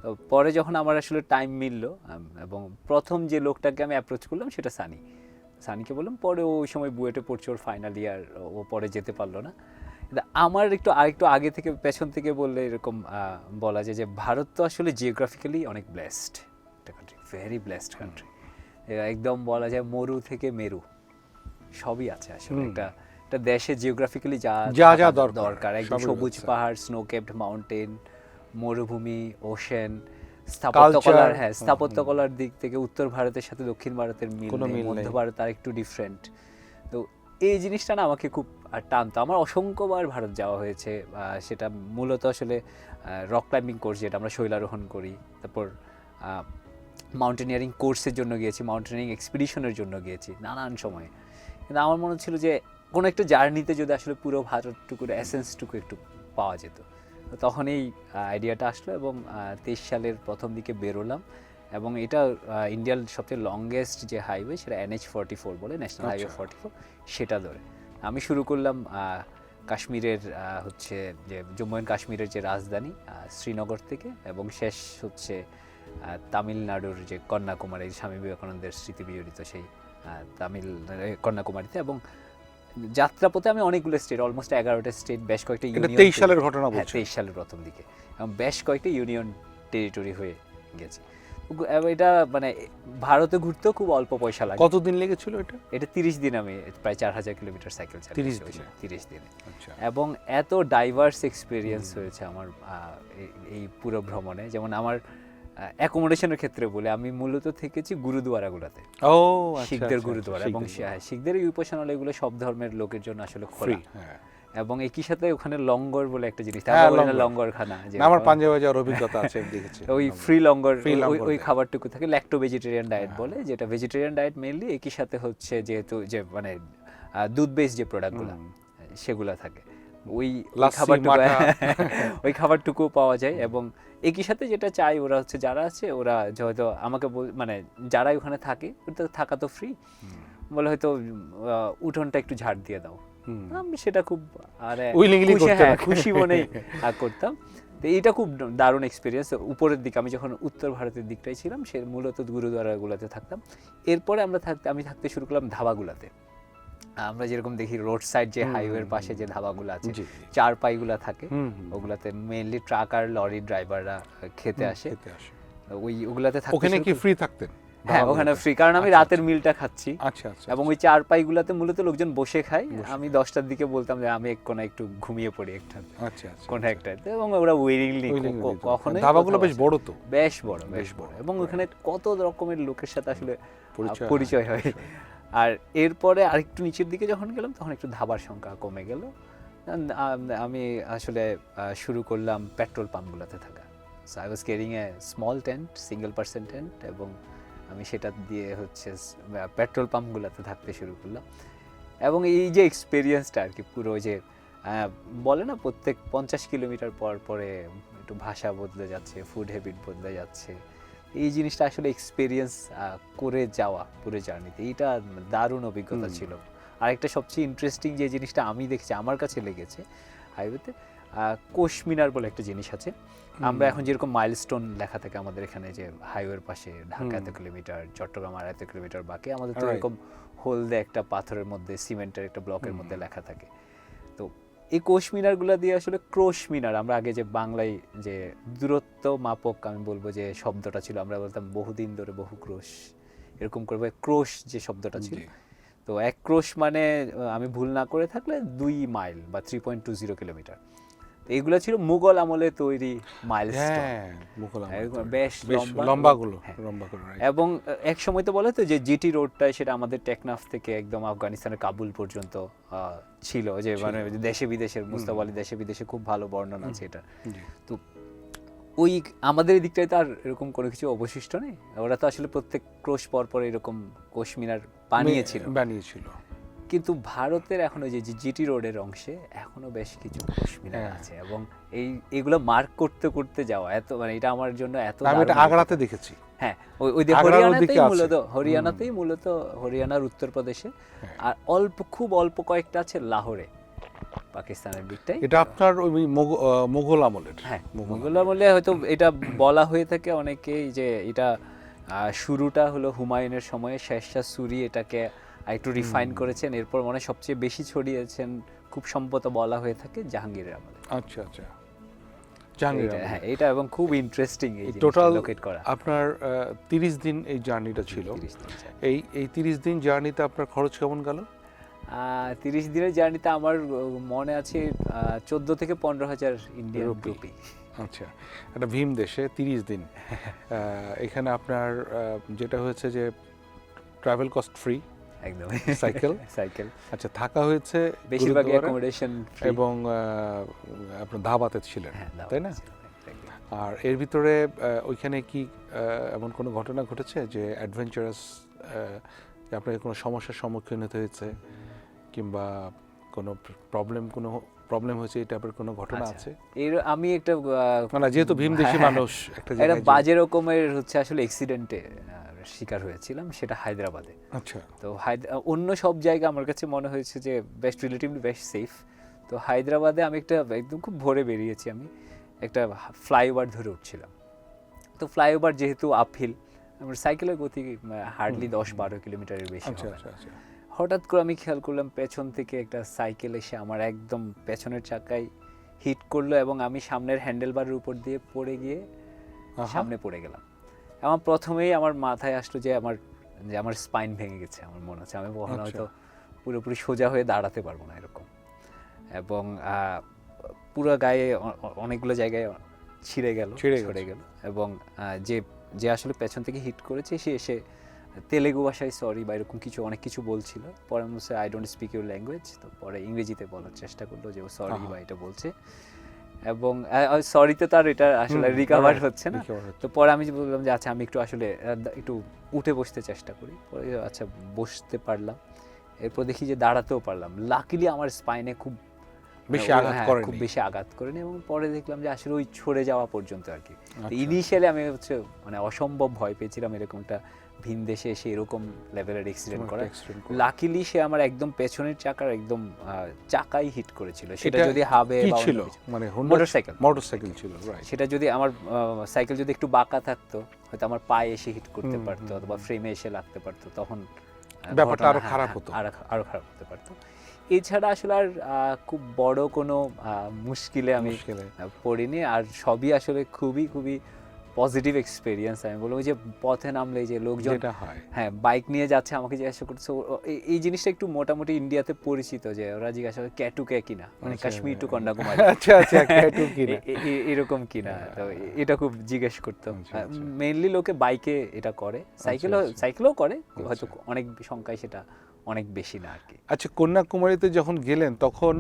তো পরে যখন আমার আসলে টাইম মিললো, এবং প্রথম যে লোকটাকে আমি অ্যাপ্রোচ করলাম সেটা সানিকে বললাম। পরে ও ওই সময় বুয়েটে পড়ছে, ওর ফাইনাল ইয়ার, ও পরে যেতে পারলো না। কিন্তু আমার আরেকটু আগে থেকে পেছন থেকে বললে এরকম বলা যায় যে ভারত তো আসলে জিওগ্রাফিক্যালি অনেক ব্লেসড একটা কান্ট্রি, ভেরি ব্লেসড কান্ট্রি। একদম বলা যায় মরু থেকে মেরু সবই আছে আসলে। একটা দেশে জিওগ্রাফিক্যালি যা যা দরকার, একদম সবুজ পাহাড়, স্নো কেপড মাউন্টেন, মরুভূমি, ওশেন, স্থাপত্যকলার দিক থেকে উত্তর ভারতের সাথে দক্ষিণ ভারতের মিল নেই, মধ্য ভারত আর একটু ডিফারেন্ট। তো এই জিনিসটা না আমাকে খুব টানতো। আমার অসংখ্যবার ভারত যাওয়া হয়েছে, সেটা মূলত আসলে রক ক্লাইম্বিং কোর্স, যেটা আমরা শৈলারোহণ করি, তারপর মাউন্টেনিয়ারিং কোর্সের জন্য গিয়েছি, মাউন্টেনিয়ারিং এক্সপিডিশনের জন্য গিয়েছি নানান সময়ে। কিন্তু আমার মনে হচ্ছিল যে কোনো একটা জার্নিতে যদি আসলে পুরো ভারতটুকুর এসেন্সটুকু একটু পাওয়া যেত। তখন এই আইডিয়াটা আসলো, এবং 23 সালের প্রথম দিকে বেরোলাম। এবং এটা ইন্ডিয়ার সবচেয়ে লংগেস্ট যে হাইওয়ে, সেটা NH44 বলে, ন্যাশনাল হাইওয়ে 44, সেটা ধরে আমি শুরু করলাম কাশ্মীরের হচ্ছে যে জম্মু অ্যান্ড কাশ্মীরের যে রাজধানী শ্রীনগর থেকে, এবং শেষ হচ্ছে তামিলনাড়ুর যে কন্যাকুমারী, স্বামী বিবেকানন্দের স্মৃতি বিজড়িত সেই কন্যাকুমারীতে। এবং যাত্রাপথে আমি অনেকগুলো স্টেট, অলমোস্ট 11টা স্টেট, বেশ কয়েকটা ইউনিয়ন। 23 সালের ঘটনা বলছেন? 23 সালের প্রথম দিকে, এবং বেশ কয়েকটা ইউনিয়ন টেরিটরি হয়ে গেছে। এটা মানে ভারতে ঘুরতেও খুব অল্প পয়সা লাগে। কতদিন লেগেছিল এটা? 30 দিন, আমি প্রায় 4000 কিলোমিটার সাইকেল চালিয়েছি 30 দিনে। আচ্ছা। এবং এত ডাইভার্স এক্সপিরিয়েন্স হয়েছে আমার এই পুরো ভ্রমণে। যেমন আমার অ্যাকোমোডেশনের ক্ষেত্রে বলে, আমি মূলত থেকেছি গুরুদুয়ারাগুলোতে, শিখদের গুরুদুয়ারা, এবং শিখদের এই উপাসনালয়গুলো সব ধর্মের লোকের জন্য আসলে খোলা। এবং একই সাথে ওখানে লঙ্গর বলে একটা জিনিস, লঙ্গরখানা, আমার পাঞ্জাবে যাওয়ার অভিজ্ঞতা আছে, দেখেছি। ওই ফ্রি লঙ্গর, ওই খাবারটুকু থাকে, ল্যাক্টো ভেজিটেরিয়ান ডায়েট বলে, যেটা ভেজিটেরিয়ান ডায়েট মেইনলি। একই সাথে হচ্ছে যেহেতু যে মানে দুধ বেস যে প্রোডাক্টগুলো সেগুলো থাকে, ওই লাচ্ছি, খাবারটুকু মাঠা। ওই খাবারটুকু পাওয়া যায়। এবং একই সাথে যেটা চাই ওরা হচ্ছে যারা আছে ওরা হয়তো আমাকে মানে যারাই ওখানে থাকে ওটা থাকা তো ফ্রি, বলে হয়তো উঠোনটা একটু ঝাড় দিয়ে দাও, আমি সেটা খুব Willingly করতে রাখে। খুশি মনেই করতাম। তো এইটা খুব দারুণ এক্সপিরিয়েন্স। উপরের দিকে আমি যখন উত্তর ভারতের দিকটাই ছিলাম সে মূলত গুরুদ্বারাগুলোতে থাকতাম। এরপরে আমি থাকতে শুরু করলাম ধাবাগুলাতে। আমরা যেরকম দেখি রোড সাইড যে হাইওয়ের পাশে যে ধাবাগুলো আছে, জি। চার পাইগুলা থাকে, হুম। ওগুলাতে মেইনলি ট্রাক আর লরি ড্রাইভাররা খেতে আসে। খেতে আসে। ওগুলাতে থাকতে ওখানে শুরু কি করি- ফ্রি থাকতেন? হ্যাঁ, ওখানে ফ্রি, কারণ আমি আচ্ছা, রাতের মিলটা খাচ্ছি। আচ্ছা আচ্ছা। এবং ওই চার পাইগুলাতে মূলত লোকজন বসে খায়। আমি 10টার দিকে বলতাম যে আমি এক কোণা একটু ঘুমিয়ে পড়ি একটা আচ্ছা আচ্ছা। কোন একটাতে, এবং ওরা উইলিংলি কখনোই ধাবাগুলো কোথাও বেশ আসে। বড় তো। বেশ বড় এবং ওখানে কত রকমের লোকের সাথে আসলে পরিচয় হয়। আর এরপরে আরেকটু নিচের দিকে যখন গেলাম তখন একটু ধাবার সংখ্যা কমে গেল। আমি আসলে শুরু করলাম পেট্রোল পাম্পগুলোতে থাকা। So I was carrying a small tent, single person tent, এবং আমি সেটা দিয়ে হচ্ছে পেট্রোল পাম্পগুলোতে থাকতে শুরু করলাম। এবং এই যে এক্সপিরিয়েন্সটা আর কি, পুরো যে বলে না প্রত্যেক 50 কিলোমিটার পর পরে একটু ভাষা বদলে যাচ্ছে, ফুড হ্যাবিট বদলে যাচ্ছে, এই জিনিসটা আসলে এক্সপিরিয়েন্স করে যাওয়া পুরো জার্নিতে, এইটা দারুণ অভিজ্ঞতা ছিল। আরেকটা সবচেয়ে ইন্টারেস্টিং যে জিনিসটা আমি দেখছি, আমার কাছে লেগেছে হাইওয়েতে, কোশ মিনার বলে একটা জিনিস আছে। আমরা এখন যেরকম মাইলস্টোন লেখা থাকে আমাদের এখানে, যে হাইওয়ের পাশে ঢাকা এত কিলোমিটার, চট্টগ্রাম আর এত কিলোমিটার বাকি, আমাদের তো এরকম হলদে একটা পাথরের মধ্যে সিমেন্টের একটা ব্লকের মধ্যে লেখা থাকে। তো এই কোশ মিনারগুলো দিয়ে আসলে ক্রোশ মিনার, আমরা আগে যে বাংলায় যে দূরত্ব মাপক আমি বলবো যে শব্দটা ছিল, আমরা বলতাম বহুদিন ধরে বহু ক্রোশ, এরকম করবে ক্রোশ যে শব্দটা ছিল। তো এক ক্রোশ মানে আমি ভুল না করে থাকলে 2 মাইল বা 3.20 কিলোমিটার। এইগুলো ছিল মুঘল আমলে তৈরি মাইলস্টোন। হ্যাঁ, মুঘল আমলে বেশ লম্বাগুলো। এবং এক সময় তো বলে তো যে জিটি রোডটা সেটা আমাদের টেকনাফ থেকে একদম আফগানিস্তানের কাবুল পর্যন্ত ছিল, যে মানে দেশে বিদেশের, মুস্তাফা আলী দেশে বিদেশে খুব ভালো বর্ণনা আছে এটা। তো ওই আমাদের এই দিকটায় তো আর এরকম কোনো কিছু অবশিষ্ট নেই। ওরা তো আসলে প্রত্যেক ক্রোশ পর পর এরকম কোশ মিনার বানিয়েছিল। কিন্তু ভারতের এখনো যে জিটি রোডের অংশে এখনো বেশ কিছু কোশ মিনার আছে, এবং এইগুলো মার্ক করতে করতে যাওয়া এত, মানে এটা আমার জন্য এত, আমি এটা আগ্রাতে দেখেছি। হ্যাঁ, ওই হরিয়ানাতেই মূলত হরিয়ানার উত্তরপ্রদেশে, আর খুব অল্প কয়েকটা আছে লাহোরে, পাকিস্তানের দিকটাই। এটা আপনার ওই মুঘল আমলের। হ্যাঁ, মুঘল আমলে হয়তো এটা বলা হয়ে থাকে অনেকেই যে এটা শুরুটা হলো হুমায়ুনের সময়ে, শেরশাহ সূরি এটাকে একটু রিফাইন করেছেন, এরপর মনে সবচেয়ে বেশি ছড়িয়েছেন খুব সম্ভবত বলা হয়ে থাকে জাহাঙ্গীরের আমলে। আচ্ছা আচ্ছা, জাহাঙ্গীর। হ্যাঁ, এটা এবং খুব ইন্টারেস্টিং এই টোটাল লোকেট করা। আপনার 30 দিন এই জার্নিটা ছিল। এই 30 দিন জার্নিতে আপনার খরচ কেমন গেল? 30 দিনের জার্নিতে আমার মনে আছে 14 থেকে 15,000 ইন্ডিয়ান রুপি। আচ্ছা, একটা ভীম দেশে 30 দিন, এখানে আপনার যেটা হয়েছে যে ট্রাভেল কস্ট ফ্রি, একদম সাইকেল। আচ্ছা, থাকা হয়েছে বেশিরভাগ অ্যাকোমোডেশন এবং আপনার ধাবাতে ছিলেন, তাই না? আর এর ভিতরে ওইখানে কি এমন কোনো ঘটনা ঘটেছে যে অ্যাডভেঞ্চারাস, আপনাকে কোনো সমস্যার সম্মুখীন হতে হয়েছে, কিংবা কোনো প্রবলেম হয়েছে, এই টাইপের কোনো ঘটনা আছে? আমি একটা মানে যেহেতু ভীমদেশী মানুষ, একটা বাজে রকমের হচ্ছে আসলে অ্যাক্সিডেন্টে শিকার হয়েছিলাম, সেটা হায়দ্রাবাদে। আচ্ছা। তো অন্য সব জায়গা আমার কাছে মনে হয়েছে যে রিলেটিভলি বেশ সেফ। তো হায়দ্রাবাদে আমি একদম খুব ভোরে বেরিয়েছি, আমি একটা ফ্লাইওভার ধরে উঠছিলাম। তো ফ্লাইওভার যেহেতু আপহিল, আমার সাইকেলের গতি হার্ডলি 10-12 কিলোমিটারের বেশি। হঠাৎ করে আমি খেয়াল করলাম পেছন থেকে একটা সাইকেল এসে আমার একদম পেছনের চাকায় হিট করলো, এবং আমি সামনের হ্যান্ডেলবারের উপর দিয়ে পড়ে গিয়ে সামনে পড়ে গেলাম। আমার প্রথমেই আমার মাথায় আসলো যে আমার স্পাইন ভেঙে গেছে। আমার মনে হচ্ছে আমি কখনো হয়তো পুরোপুরি সোজা হয়ে দাঁড়াতে পারবো না এরকম, এবং পুরো গায়ে অনেকগুলো জায়গায় ছিঁড়ে গেল, এবং যে আসলে পেছন থেকে হিট করেছে সে এসে তেলেগু ভাষায় সরি বা এরকম অনেক কিছু বলছিল। পরে আমি বলছি I don't speak your language. তো পরে ইংরেজিতে বলার চেষ্টা করলো যে ও সরি বা এটা বলছে, এবং সরিতে তার এটা আসলে রিকভার হচ্ছে না। তো পরে আমি বললাম যে আচ্ছা আমি একটু উঠে বসতে চেষ্টা করি। পরে আচ্ছা বসতে পারলাম, এরপর দেখি যে দাঁড়াতেও পারলাম। লাকিলি আমার স্পাইনে খুব বেশি হ্যাঁ, আঘাত খুব করেনি। বেশি আঘাত করেনি, এবং পরে দেখলাম যে আসলে ওই সরে যাওয়া পর্যন্ত আর কি। আচ্ছা। ইনিশিয়ালি আমি হচ্ছে মানে অসম্ভব ভয় পেয়েছিলাম এরকম একটা ভিন দেশে এসে এরকম লেভেলের অ্যাক্সিডেন্ট করা। লাকিলি সে আমার একদম পেছনের চাকার একদম চাকাই হিট করেছিল। সেটা এটা যদি হাবে কি বা অন্য ছিল? কিছু। মানে মোটরসাইকেল ছিল, রাইট। সেটা যদি আমার সাইকেল যদি একটু বাঁকা থাকতো, হয়তো আমার পায়ে এসে হিট করতে পারতো অথবা ফ্রেমে এসে লাগতে পারতো, তখন ব্যাপারটা ঘটনা, আরো খারাপ হতো। আরো খারাপ হতে পারতো। এছাড়া আসলে আর খুব বড় কোনো মুশকিলে আমি পড়িনি। আর সবই আসলে খুবই খুবই পজিটিভ এক্সপেরিয়েন্স। আমি বলবো যে পথে নামলে যে লোকজন যেটা হয়, হ্যাঁ বাইক নিয়ে যাচ্ছে, আমাকে জিজ্ঞাসা করছে এই জিনিসটা একটু মোটামুটি ইন্ডিয়াতে পরিচিত, যে ওরা জিজ্ঞাসা করে ক্যাটুকে কিনা, মানে কাশ্মীর টু কন্যাকুমারী, আচ্ছা আচ্ছা, ক্যাটু কিনা, এরকম কিনা। তো এটা খুব জিজ্ঞেস করতো। মেইনলি লোকে বাইকে এটা করে, সাইকেলও করে, হয়তো অনেক সংখ্যায় সেটা অনেক বেশি না আর কি। আচ্ছা, কন্যাকুমারীতে যখন গেলেন তখন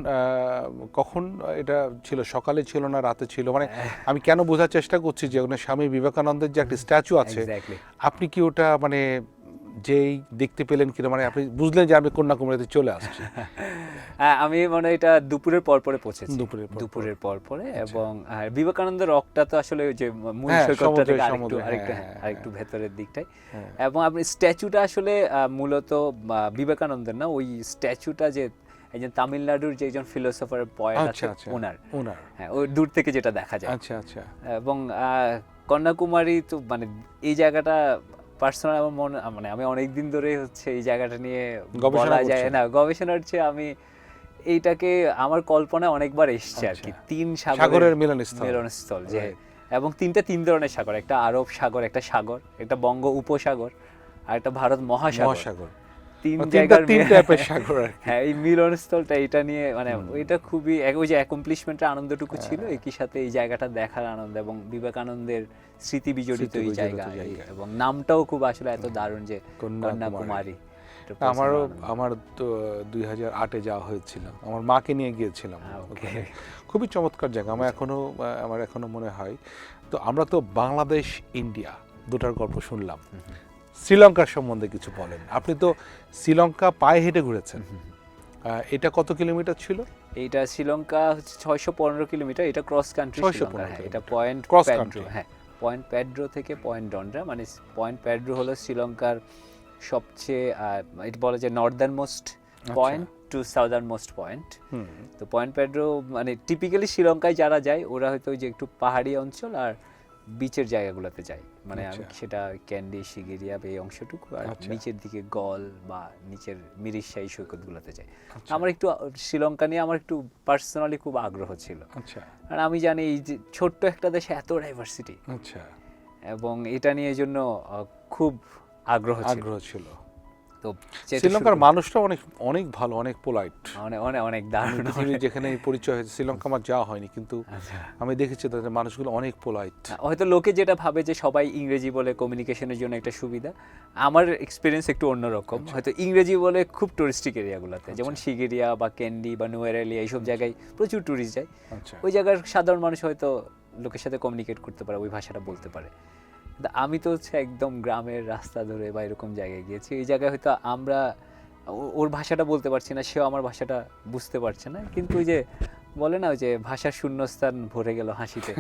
কখন এটা ছিল? সকালে ছিল না রাতে ছিল? মানে আমি কেন বোঝার চেষ্টা করছি যে ওখানে স্বামী বিবেকানন্দের যে একটা স্ট্যাচু আছে, আপনি কি ওটা মানে যেই দেখতে পেলেন কিনা, মানে আপনি বুঝলেন যে আমি কন্যাকুমারীতে চলে আসছি? আমি মানে এটা দুপুরের পর পরে পৌঁছেছি, দুপুরের পর পরে। এবং বিবেকানন্দ রকটা তো আসলে যে মূল সৈকতটা থেকে আরেকটু ভেতরের দিকটাই। এবং আপনি স্ট্যাচুটা আসলে মূলত বিবেকানন্দের না, ওই স্ট্যাচুটা যে একজন তামিলনাড়ুর যে একজন ফিলোসফার পয়েট আছে ওনার, হ্যাঁ ওই দূর থেকে যেটা দেখা যায়। আচ্ছা আচ্ছা। এবং কন্যাকুমারী তো মানে এই জায়গাটা পার্সোনাল আমার মনে, মানে আমি অনেক দিন ধরে হচ্ছে এই জায়গাটা নিয়ে বলা যায় না, গবেষণার চেয়ে আমি এইটাকে আমার কল্পনায় অনেকবার এসছে আর কি। তিন সাগরের মিলনস্থল যে, এবং তিন ধরনের সাগর, একটা আরব সাগর, একটা সাগর, একটা বঙ্গ উপসাগর, আর একটা ভারত মহাসাগর। তিন জায়গার সাগর। হ্যাঁ, এই মিলনস্থলটা এটা নিয়ে মানে এটা খুবই ওই যে অ্যাকমপ্লিশমেন্টের আনন্দটুকু ছিল, একই সাথে এই জায়গাটা দেখার আনন্দ এবং বিবেকানন্দের স্মৃতি বিজড়িত এই জায়গা, এবং নামটাও খুব আসলে এত দারুণ যে কন্যাকুমারী। আমার তো 2008-এ যাওয়া হয়েছিল, আমার মাকে নিয়ে গিয়েছিলাম। খুবই চমৎকার জায়গা, আমার এখনো মনে হয়। তো আমরা তো বাংলাদেশ ইন্ডিয়া দুটার গল্প শুনলাম, শ্রীলঙ্কার সম্বন্ধে কিছু বলেন। আপনি তো শ্রীলঙ্কা পায়ে হেঁটে ঘুরেছেন, এটা কত কিলোমিটার ছিল? এইটা শ্রীলঙ্কা 615 কিলোমিটার, এটা ক্রস কান্ট্রি শ্রীলঙ্কা। এটা পয়েন্ট প্যাড্রো, হ্যাঁ পয়েন্ট প্যাড্রো থেকে পয়েন্ট ডন্ড্রা, মানে পয়েন্ট প্যাড্রো হলো শ্রীলঙ্কার সবচেয়ে এটা বলা যায় northern most point to southern most point. তো পয়েন্ট প্যাড্রো মানে টিপিক্যালি শ্রীলঙ্কায় যারা যায় ওরা হয়তো ওই যে একটু পাহাড়ি অঞ্চল আর বিচের জায়গাগুলোতে যায়, মানে আমি সেটা ক্যান্ডি, শিগিরিয়া এই অংশটুকু, আর নিচের দিকে গল বা নিচের মিরিশাই সৈকতগুলোতে যায়। আমার একটু শ্রীলঙ্কা নিয়ে আমার একটু পার্সোনালি খুব আগ্রহ ছিল, আর আমি জানি এই যে ছোট্ট একটা দেশে এত ডাইভার্সিটি, এবং এটা নিয়ে জন্য খুব আগ্রহ ছিল। তো শ্রীলঙ্কার মানুষটা অনেক ভালো, অনেক পোলাইট, অনেক দারুণ। যেখানে পরিচয় হয়েছে, শ্রীলঙ্কা আমার যাওয়া হয়নি, কিন্তু আমি দেখেছি তাদের মানুষগুলো অনেক পোলাইট। হয়তো লোকে যেটা ভাবে যে সবাই ইংরেজি বলে কমিউনিকেশনের জন্য একটা সুবিধা, আমার এক্সপিরিয়েন্স একটু অন্যরকম। হয়তো ইংরেজি বলে খুব টুরিস্টিক এরিয়াগুলোতে, যেমন শিগিরিয়া বা ক্যান্ডি বা নুয়েরালিয়া এইসব জায়গায় প্রচুর টুরিস্ট যায়। ওই জায়গার সাধারণ মানুষ হয়তো লোকের সাথে কমিউনিকেট করতে পারে, ওই ভাষাটা বলতে পারে। আমি তো হচ্ছে একদম গ্রামের রাস্তা ধরে বা এরকম জায়গায় গিয়েছি, এই জায়গায় হয়তো আমরা ওর ভাষাটা বলতে পারছি না, সেও আমার ভাষাটা বুঝতে পারছে না, কিন্তু ওই যে বলে না ওই যে ভাষার শূন্যস্থান ভরে গেল হাসিতে।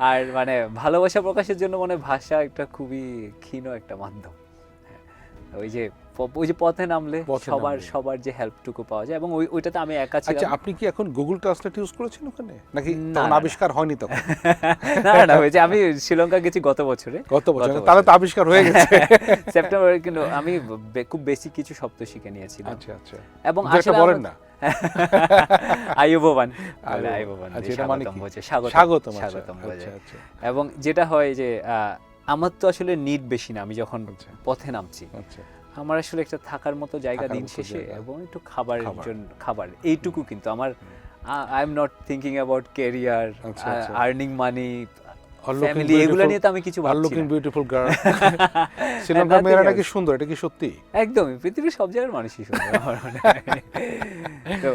আর মানে ভালোবাসা প্রকাশের জন্য মানে ভাষা একটা খুবই ক্ষীণ একটা মাধ্যম। ওই যে পথে নামলে সবার যে হেল্পটুকু পাওয়া যায়, এবং ওইটাতে আমি একা ছিলাম। আচ্ছা, আপনি কি এখন গুগল ট্রান্সলেট ইউজ করেছেন ওখানে, নাকি তখন আবিষ্কার হয়নি তখন? না ওই যে আমি শ্রীলঙ্কা গেছি গত বছরে, তাহলে তো আবিষ্কার হয়ে গেছে সেপ্টেম্বরে, কিন্তু আমি খুব বেসিক কিছু শব্দ শিখে নিয়েছিলাম। আচ্ছা। এবং আসলে বলেন না, আয়ুবোবান, স্বাগতম। এবং যেটা হয় যে আমার তো আসলে নিড বেশি না, আমি যখন পথে নামছি আমার আসলে একটা থাকার মতো জায়গা দিন শেষে, এবং একটু খাবার এইটুকু, কিন্তু আমার I am not thinking about career, earning money, family, এগুলো নিয়ে তো আমি কিছু ভাবছি না। বিউটিফুল গার্ল, শ্রীলঙ্কার মেয়েরা নাকি সুন্দর, এটা কি সত্যি? একদমই, পৃথিবীর সব জায়গার মানুষই সুন্দর। তো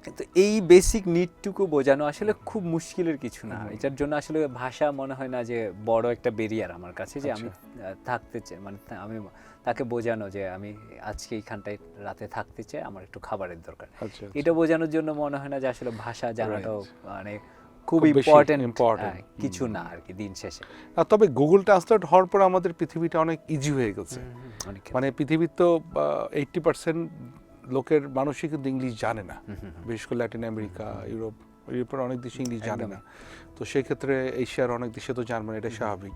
কিন্তু এই বেসিক নিডটুকু বোঝানো আসলে খুব মুশকিলের কিছু না। এটার জন্য আসলে ভাষা মনে হয় না যে বড় একটা ব্যারিয়ার আমার কাছে, যে আমি থাকতে চাই, মানে আমি তাকে বোঝানো যে আমি আজকে এইখানটায় রাতে থাকতে চাই, আমার একটু খাবারের দরকার। এটা বোঝানোর জন্য মনে হয় না যে আসলে ভাষা জানাটাও মানে খুব ইম্পর্টেন্ট কিছু না আর কি দিন শেষে। তবে গুগল ট্রান্সলেট হওয়ার পর আমাদের পৃথিবীটা অনেক ইজি হয়ে গেছে। মানে পৃথিবীর তো 80% লোকের মানুষই কিন্তু ইংলিশ জানে না, বিশেষ করে ল্যাটিন আমেরিকা, ইউরোপের অনেক দেশে ইংলিশ জানে না। তো সেই ক্ষেত্রে এশিয়ার অনেক দেশে তো জানবে না, এটা স্বাভাবিক।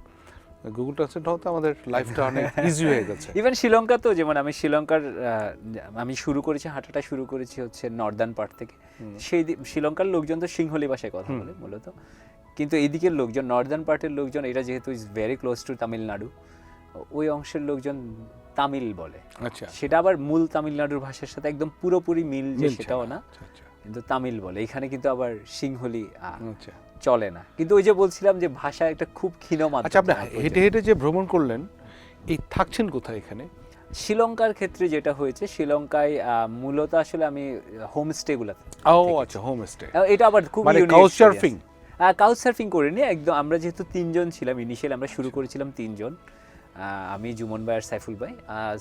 গুগল ট্রান্সলেট হতে আমাদের লাইফটা অনেক ইজি হয়ে গেছে। ইভেন শ্রীলঙ্কা তো, যেমন আমি শ্রীলঙ্কার আমি শুরু করেছি হাঁটাটা শুরু করেছি হচ্ছে নর্দার্ন পার্ট থেকে। সেই শ্রীলঙ্কার লোকজন তো সিংহলি ভাষায় কথা বলে মূলত, কিন্তু এইদিকের লোকজন, নর্দার্ন পার্টের লোকজন, এটা যেহেতু is very close two Tamil Nadu, ওই অংশের লোকজন তামিল বলে। আচ্ছা, সেটা আবার মূল তামিলনাড়ুর ভাষার সাথে একদম পুরোপুরি মিল যে সেটাও না, কিন্তু তামিল বলে। এখানে কিন্তু আবার সিংহলি চলে না। কিন্তু ওই যে বলছিলাম যে ভাষা একটা খুব ক্ষীণ মাত্রা। আচ্ছা, আপনি হেঁটে হেঁটে যে ভ্রমণ করলেন, এই থাকছেন কোথায় এখানে? শ্রীলঙ্কার ক্ষেত্রে যেটা হয়েছে, শ্রীলঙ্কায় মূলত আসলে আমি হোমস্টে গুলাতে। আচ্ছা, হোমস্টে। এটা আবার খুব মানে কাউচ সার্ফিং? কাউচ সার্ফিং করিনি একদম। আমরা যেহেতু 3 জন ছিলাম ইনিশিয়ালি, আমরা শুরু করেছিলাম 3 জন, আমি, জুমন ভাই আর সাইফুল ভাই।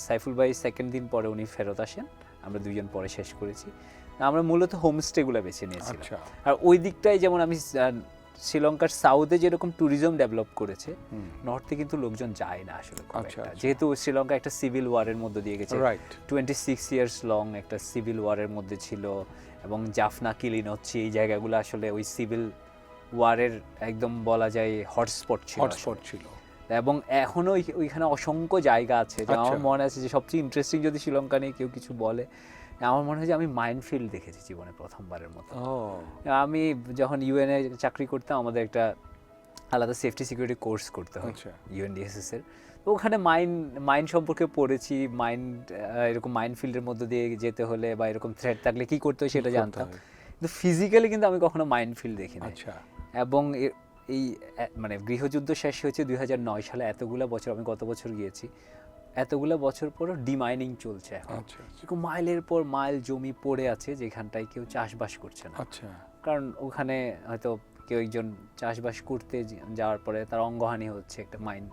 সাইফুল ভাই সেকেন্ড দিন পরে উনি ফেরত আসেন, আমরা 2 জন পরে শেষ করেছি। আমরা মূলত হোমস্টে গুলা বেছে নিয়েছিলাম। আর ওই দিকটাই যেমন আমি শ্রীলঙ্কার সাউথে যেরকম ট্যুরিজম ডেভেলপ করেছে, নর্থে কিন্তু লোকজন যায় না আসলে, যেহেতু শ্রীলঙ্কা একটা সিভিল ওয়ারের মধ্যে দিয়ে গেছে। 26 ইয়ার্স লং একটা সিভিল ওয়ারের মধ্যে ছিল, এবং জাফনা, কিলিনচ্ছি, এই জায়গাগুলো আসলে ওই সিভিল ওয়ারের একদম বলা যায় হটস্পট ছিল। এবং এখনো ওইখানে অসংখ্য জায়গা আছে। আমার মনে আছে যে সবচেয়ে ইন্টারেস্টিং যদি শ্রীলঙ্কা নিয়ে কেউ কিছু বলে, আমার মনে হয় যে আমি মাইনফিল্ড দেখেছি জীবনে প্রথমবারের মতো। আমি যখন ইউএনএ চাকরি করতাম, আমাদের একটা আলাদা সেফটি সিকিউরিটি কোর্স করতে হয় ইউএনডিএসএস এর। তো ওখানে মাইন সম্পর্কে পড়েছি, এরকম মাইনফিল্ডের মধ্যে দিয়ে যেতে হলে বা এরকম থ্রেট থাকলে কি করতে হয় সেটা জানতাম, কিন্তু ফিজিক্যালি কিন্তু আমি কখনো মাইনফিল্ড দেখিনি। এবং এই মানে গৃহযুদ্ধ শেষ হয়েছে 2009 সালে, এতগুলো বছর, আমি গত বছর গিয়েছি, এতগুলো বছর পরও ডিমাইনিং চলছে এখন। মাইলের পর মাইল জমি পড়ে আছে যেখানটায় কেউ চাষবাস করছে না। কারণ ওখানে হয়তো কেউ একজন চাষবাস করতে যাওয়ার পরে তার অঙ্গহানি হচ্ছে, একটা মাইন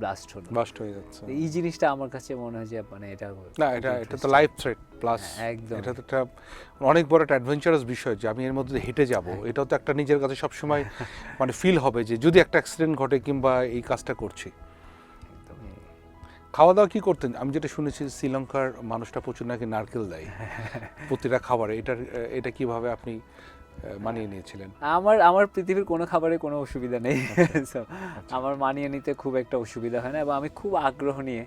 ব্লাস্ট হয়ে যাচ্ছে। এই জিনিসটা আমার কাছে মনে হয় যে মানে এটা তো লাইফ থ্রেট প্লাস, একদম এটা তো একটা অনেক বড় একটা অ্যাডভেঞ্চারাস বিষয় যে আমি এর মধ্যে হেঁটে যাব। এটাও তো একটা নিজের কাছে সবসময় মানে ফিল হবে যে যদি একটা অ্যাক্সিডেন্ট ঘটে কিংবা এই কাজটা করছি। খাওয়া দাওয়া কি করতেন? আমি যেটা শুনেছি শ্রীলঙ্কার মানুষটা প্রচুর নাকি নারকেল দেয় প্রতিটা খাবারে, এটা কিভাবে আপনি মানিয়ে নিয়েছিলেন? আমার পৃথিবীর কোনো খাবারে কোনো অসুবিধা নেই, আমার মানিয়ে নিতে খুব একটা অসুবিধা হয় না, এবং আমি খুব আগ্রহ নিয়ে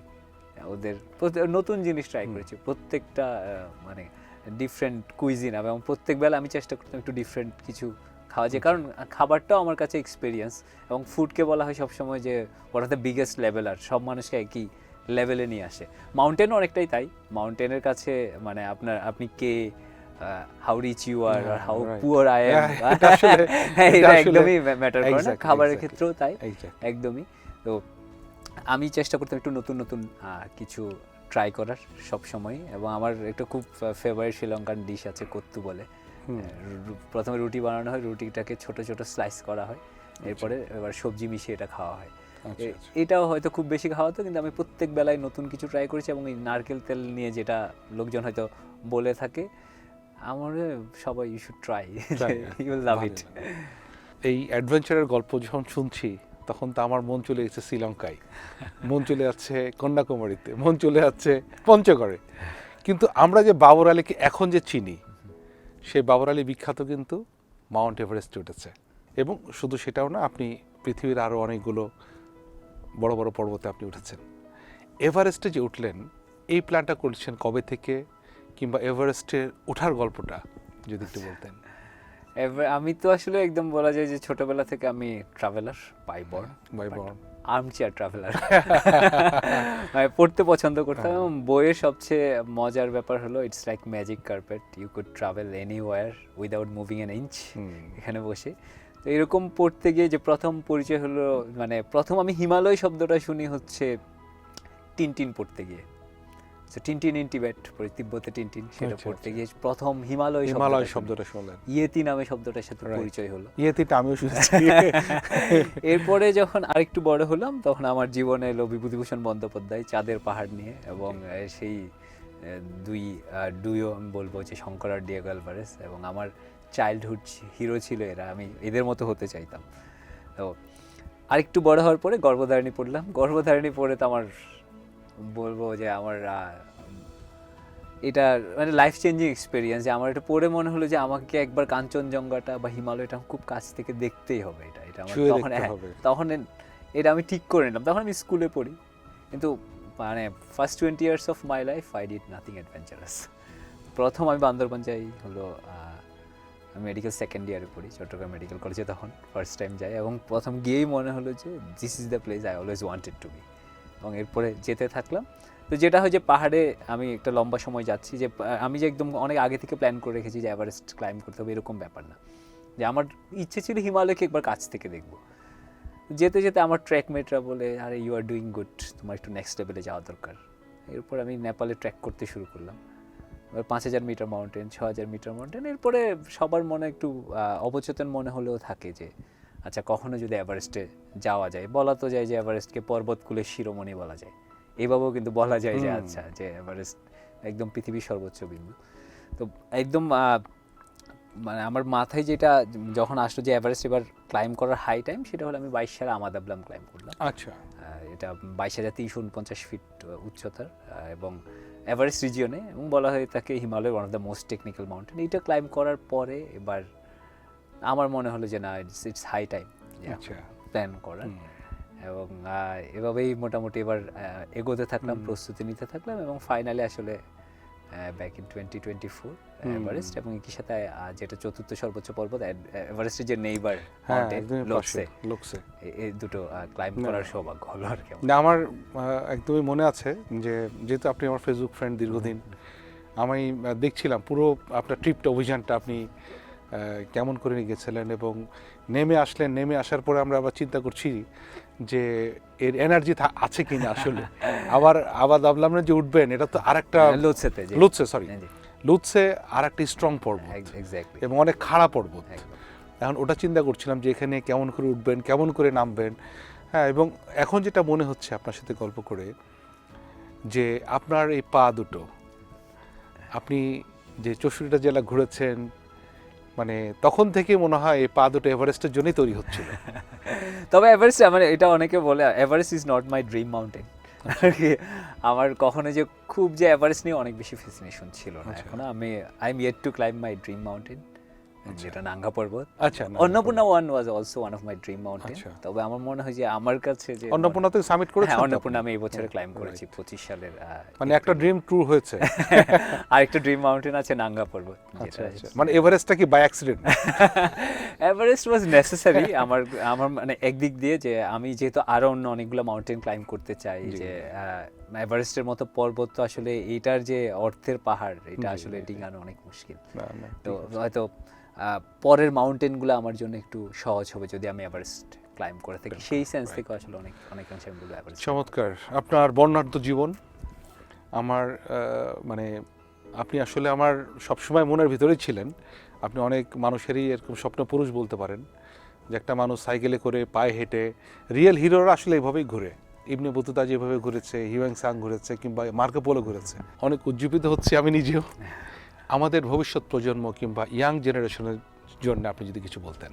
ওদের নতুন জিনিস ট্রাই করেছি, প্রত্যেকটা মানে ডিফারেন্ট কুইজিন, এবং প্রত্যেক বেলা আমি চেষ্টা করতাম একটু ডিফারেন্ট কিছু খাওয়া যায়, কারণ খাবারটাও আমার কাছে এক্সপিরিয়েন্স। এবং ফুডকে বলা হয় সবসময় যে one of the biggest leveller, সব মানুষকে একই লেভেলে নিয়ে আসে। মাউন্টেনও অনেকটাই তাই, মাউন্টেনের কাছে মানে আপনি কে, how rich you are, how poor I am, এটা একদমই ম্যাটার করে না। খাবারের ক্ষেত্রেও তাই একদমই। তো আমি চেষ্টা করতাম একটু নতুন নতুন কিছু ট্রাই করার সব সময়। এবং আমার একটা খুব ফেভারিট শ্রীলঙ্কান ডিশ আছে, কত্তু বলে। প্রথমে রুটি বানানো হয়, রুটিটাকে ছোট ছোট স্লাইস করা হয়, এরপরে এবার সবজি মিশিয়ে এটা খাওয়া হয়। এটাও হয়তো খুব বেশি খাওয়া হতো, কিন্তু আমি প্রত্যেক বেলায় নতুন কিছু ট্রাই করেছি। এবং এই নারকেল তেল নিয়ে যেটা লোকজন হয়তো বলে থাকে, আমার সবাই you should try, you will love it. এই অ্যাডভেঞ্চারের গল্প যখন শুনছি, তখন তো আমার মন চলে গেছে শ্রীলঙ্কায়, মন চলে যাচ্ছে কন্যাকুমারীতে, মন চলে যাচ্ছে পঞ্চগড়ে। কিন্তু আমরা যে বাবর আলীকে এখন যে চিনি, সেই বাবর আলী বিখ্যাত কিন্তু মাউন্ট এভারেস্টে উঠেছে। এবং শুধু সেটাও না, আপনি পৃথিবীর আরও অনেকগুলো বড় বড় পর্বতে আপনি উঠেছেন। এভারেস্টে যে উঠলেন, এই প্ল্যানটা করছেন কবে থেকে, কিংবা এভারেস্টে ওঠার গল্পটা যদি একটু বলতেন। আমি তো আসলে একদম বলা যায় যে ছোটবেলা থেকে আমি traveller, by born armchair traveller, পড়তে পছন্দ করতাম। এবং বইয়ের সবচেয়ে মজার ব্যাপার হলো it's like magic carpet, you could travel anywhere without moving an inch, এখানে বসে। তো এরকম পড়তে গিয়ে যে প্রথম পরিচয় হলো, মানে প্রথম আমি হিমালয় শব্দটা শুনি হচ্ছে টিনটিন পড়তে গিয়ে, টিনটিন ইন টিবেট, পরে তিব্বতে টিনটিন, সেটা আচ্ছা, পড়তে আচ্ছা। গিয়ে প্রথম হিমালয় হিমালয় শব্দটা শব্দটা শুনলেন। ইয়েতি নামে শব্দটার সাথে Right. পরিচয় হলো। ইয়েতিটা আমিও শুনেছি। এরপরে যখন আরেকটু বড় হলাম তখন আমার জীবনে এলো বিভূতিভূষণ বন্দ্যোপাধ্যায় চাঁদের পাহাড় নিয়ে, এবং সেই দুই ডুইও আমি বলবো যে শঙ্কর আর ডিয়েগো আলভারেজ, এবং আমার চাইল্ডহুড হিরো ছিল এরা, আমি এদের মতো হতে চাইতাম। তো আরেকটু বড় হওয়ার পরে গর্ভধারিণী পড়লাম। গর্ভধারিণী পড়ে তো আমার বলবো যে আমার এটা মানে লাইফ চেঞ্জিং এক্সপিরিয়েন্স, যে আমার এটা পড়ে মনে হলো যে আমাকে একবার কাঞ্চনজঙ্ঘাটা বা হিমালয়টা খুব কাছ থেকে দেখতেই হবে। এটা আমার ছুঁয়ে তখন দেখতে হবে। তখন এটা আমি ঠিক করে নিলাম। তখন আমি স্কুলে পড়ি, কিন্তু মানে first 20 years of my life I did nothing adventurous. প্রথম আমি বান্দরবান যাই হলো আমি মেডিকেল সেকেন্ড ইয়ারে পড়ি চট্টগ্রাম মেডিকেল কলেজে, তখন ফার্স্ট টাইম যাই, এবং প্রথম গিয়েই মনে হলো যে this is the place I always wanted to be, এবং এরপরে যেতে থাকলাম। তো যেটা হয় যে পাহাড়ে আমি একটা লম্বা সময় যাচ্ছি, যে আমি যে একদম অনেক আগে থেকে প্ল্যান করে রেখেছি যে এভারেস্ট ক্লাইম্ব করতে হবে এরকম ব্যাপার না, যে আমার ইচ্ছে ছিল হিমালয়কে একবার কাছ থেকে দেখবো। যেতে যেতে আমার ট্র্যাকমেটরা বলে আরে ইউ আর ডুইং গুড, তোমার একটু নেক্সট লেভেলে যাওয়া দরকার। এরপর আমি নেপালে ট্র্যাক করতে শুরু করলাম, এবার 5000 মিটার মাউন্টেন, 6000 মিটার মাউন্টেন। এরপরে সবার মনে একটু অবচেতন মনে হলেও থাকে যে আচ্ছা কখনো যদি এভারেস্টে যাওয়া যায়, বলা তো যায় যে এভারেস্টকে পর্বতকুলের শিরোমণি বলা যায়, এইভাবেও কিন্তু বলা যায় যে আচ্ছা যে এভারেস্ট একদম পৃথিবীর সর্বোচ্চ বিন্দু। তো একদম মানে আমার মাথায় যেটা যখন আসলো যে এভারেস্ট এবার ক্লাইম্ব করার হাই টাইম, সেটা হলো আমি 22 সালে আমাদাবলাম ক্লাইম্ব করলাম। আচ্ছা। এটা 22,349 ফিট উচ্চতার, এবং এভারেস্ট রিজিয়নে, এবং বলা হয় তাকে হিমালয়ের one of the most technical mountain. এইটা ক্লাইম্ব করার পরে এবার আমার মনে হলো যে না ইটস হাই টাইম আচ্ছা। প্ল্যান করার, এবং এভাবেই মোটামুটি এবার এগোতে থাকলাম, প্রস্তুতি নিতে থাকলাম, এবং ফাইনালি আসলে ব্যাক ইন 2024 এভারেস্ট, এবং একই সাথে যেটা চতুর্থ সর্বোচ্চ পর্বত এভারেস্টের যে নেইবার মাউন্টেন লোকসে, এই দুটো ক্লাইম্ব করার সৌভাগ্য হলো আর কি। না, আমার একদমই মনে আছে যে যেহেতু আপনি আমার ফেসবুক ফ্রেন্ড দীর্ঘদিন, আমি দেখছিলাম পুরো আপনার ট্রিপটা, অভিযানটা আপনি কেমন করে নিয়ে গেছিলেন, এবং নেমে আসলেন। নেমে আসার পরে আমরা আবার চিন্তা করছি যে এর এনার্জি আছে কিনা আসলে। আবার ভাবলাম না যে উঠবেন, এটা তো আরেকটা লুৎসে আর একটা স্ট্রং পর্বত, এবং অনেক খাড়া পর্বত। এখন ওটা চিন্তা করছিলাম যে এখানে কেমন করে উঠবেন, কেমন করে নামবেন। হ্যাঁ, এবং এখন যেটা মনে হচ্ছে আপনার সাথে গল্প করে, যে আপনার এই পা দুটো, আপনি যে 64টা জেলা ঘুরেছেন, মানে তখন থেকে মনে হয় এই পা দুটো এভারেস্টের জন্যই তৈরি হচ্ছিল। তবে এভারেস্ট মানে এটা অনেকে বলে Everest is not my dream mountain. আমার কখনো যে খুব যে এভারেস্ট নিয়ে অনেক বেশি ফ্যাসিনেশন ছিল না। এখনো I am yet to climb my dream mountain, যেটা নাঙ্গা পর্বত। আচ্ছা, Annapurna one was also one of my dream mountain. তবে আমার মনে হয় যে আমার কাছে যে অন্নপূর্ণাতে সামিট করেছেন, অন্নপূর্ণা আমি এই বছরে ক্লাইম্ব করেছি 25 সালের। মানে একটা ড্রিম ট্রু হয়েছে। আরেকটা ড্রিম মাউন্টেন আছে নাঙ্গা পর্বত, যেটা মানে এভারেস্টটা কি by accident? Everest was necessary আমার মানে একদিক দিয়ে, যে আমি যেহেতু আরো অনেকগুলো মাউন্টেন ক্লাইম্ব করতে চাই, যে এভারেস্টের মতো পর্বত তো আসলে এইটার যে অর্থের পাহাড়, এটা আসলে ডিঙানো অনেক মুশকিল। তো হয়তো পরের মাউন্টেনগুলো আমার জন্য একটু সহজ হবে যদি আমি এভারেস্ট ক্লাইম্ব করে থাকি, সেই সেন্স থেকে আসলে অনেকাংশে আমি বলবো এভারেস্ট। চমৎকার আপনার বর্ণাঢ্য জীবন। আমার মানে আপনি আসলে আমার সবসময় মনের ভিতরেই ছিলেন। আপনি অনেক মানুষেরই এরকম স্বপ্ন পুরুষ বলতে পারেন, যে একটা মানুষ সাইকেলে করে, পায়ে হেঁটে, রিয়েল হিরোরা আসলে এইভাবেই ঘুরে। ইবনে বতুতা যেভাবে ঘুরেছে, হিউয়েন সাং ঘুরেছে, কিংবা মার্কো পোলো ঘুরেছে। অনেক উজ্জীবিত হচ্ছে আমি নিজেও। আমাদের ভবিষ্যৎ প্রজন্ম কিংবা ইয়াং জেনারেশনের জন্য আপনি যদি কিছু বলতেন।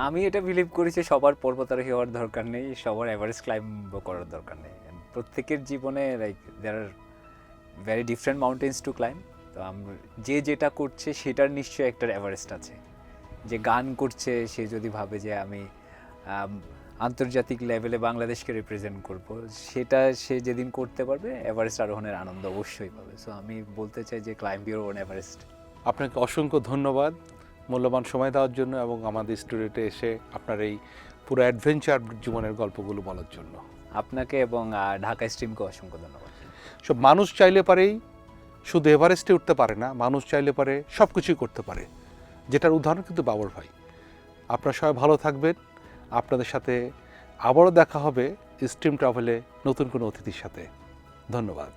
আমি এটা বিলিভ করি যে সবার পর্বতারোহী হওয়ার দরকার নেই, সবার এভারেস্ট ক্লাইম্ব করার দরকার নেই। প্রত্যেকের জীবনে like there are very different mountains to climb. তো যে যেটা করছে সেটার নিশ্চয়ই একটা এভারেস্ট আছে। যে গান করছে সে যদি ভাবে যে আমি আন্তর্জাতিক লেভেলে বাংলাদেশকে রিপ্রেজেন্ট করব, সেটা সে যেদিন করতে পারবে এভারেস্ট আরোহণের আনন্দ অবশ্যই পাবে। সো আমি বলতে চাই যে ক্লাইম্ব ইউর ওন এভারেস্ট। আপনাকে অসংখ্য ধন্যবাদ মূল্যবান সময় দেওয়ার জন্য, এবং আমাদের স্টুডিওতে এসে আপনার এই পুরো অ্যাডভেঞ্চার জীবনের গল্পগুলো বলার জন্য। আপনাকে এবং ঢাকা স্ট্রিমকে অসংখ্য ধন্যবাদ। সব মানুষ চাইলে পারেই শুধু এভারেস্টে উঠতে পারে না, মানুষ চাইলে পারে সব কিছুই করতে পারে, যেটার উদাহরণ কিন্তু বাবর ভাই। আপনারা সবাই ভালো থাকবেন। আপনাদের সাথে আবারও দেখা হবে স্ট্রিম ট্রাভেলে নতুন কোনো অতিথির সাথে। ধন্যবাদ।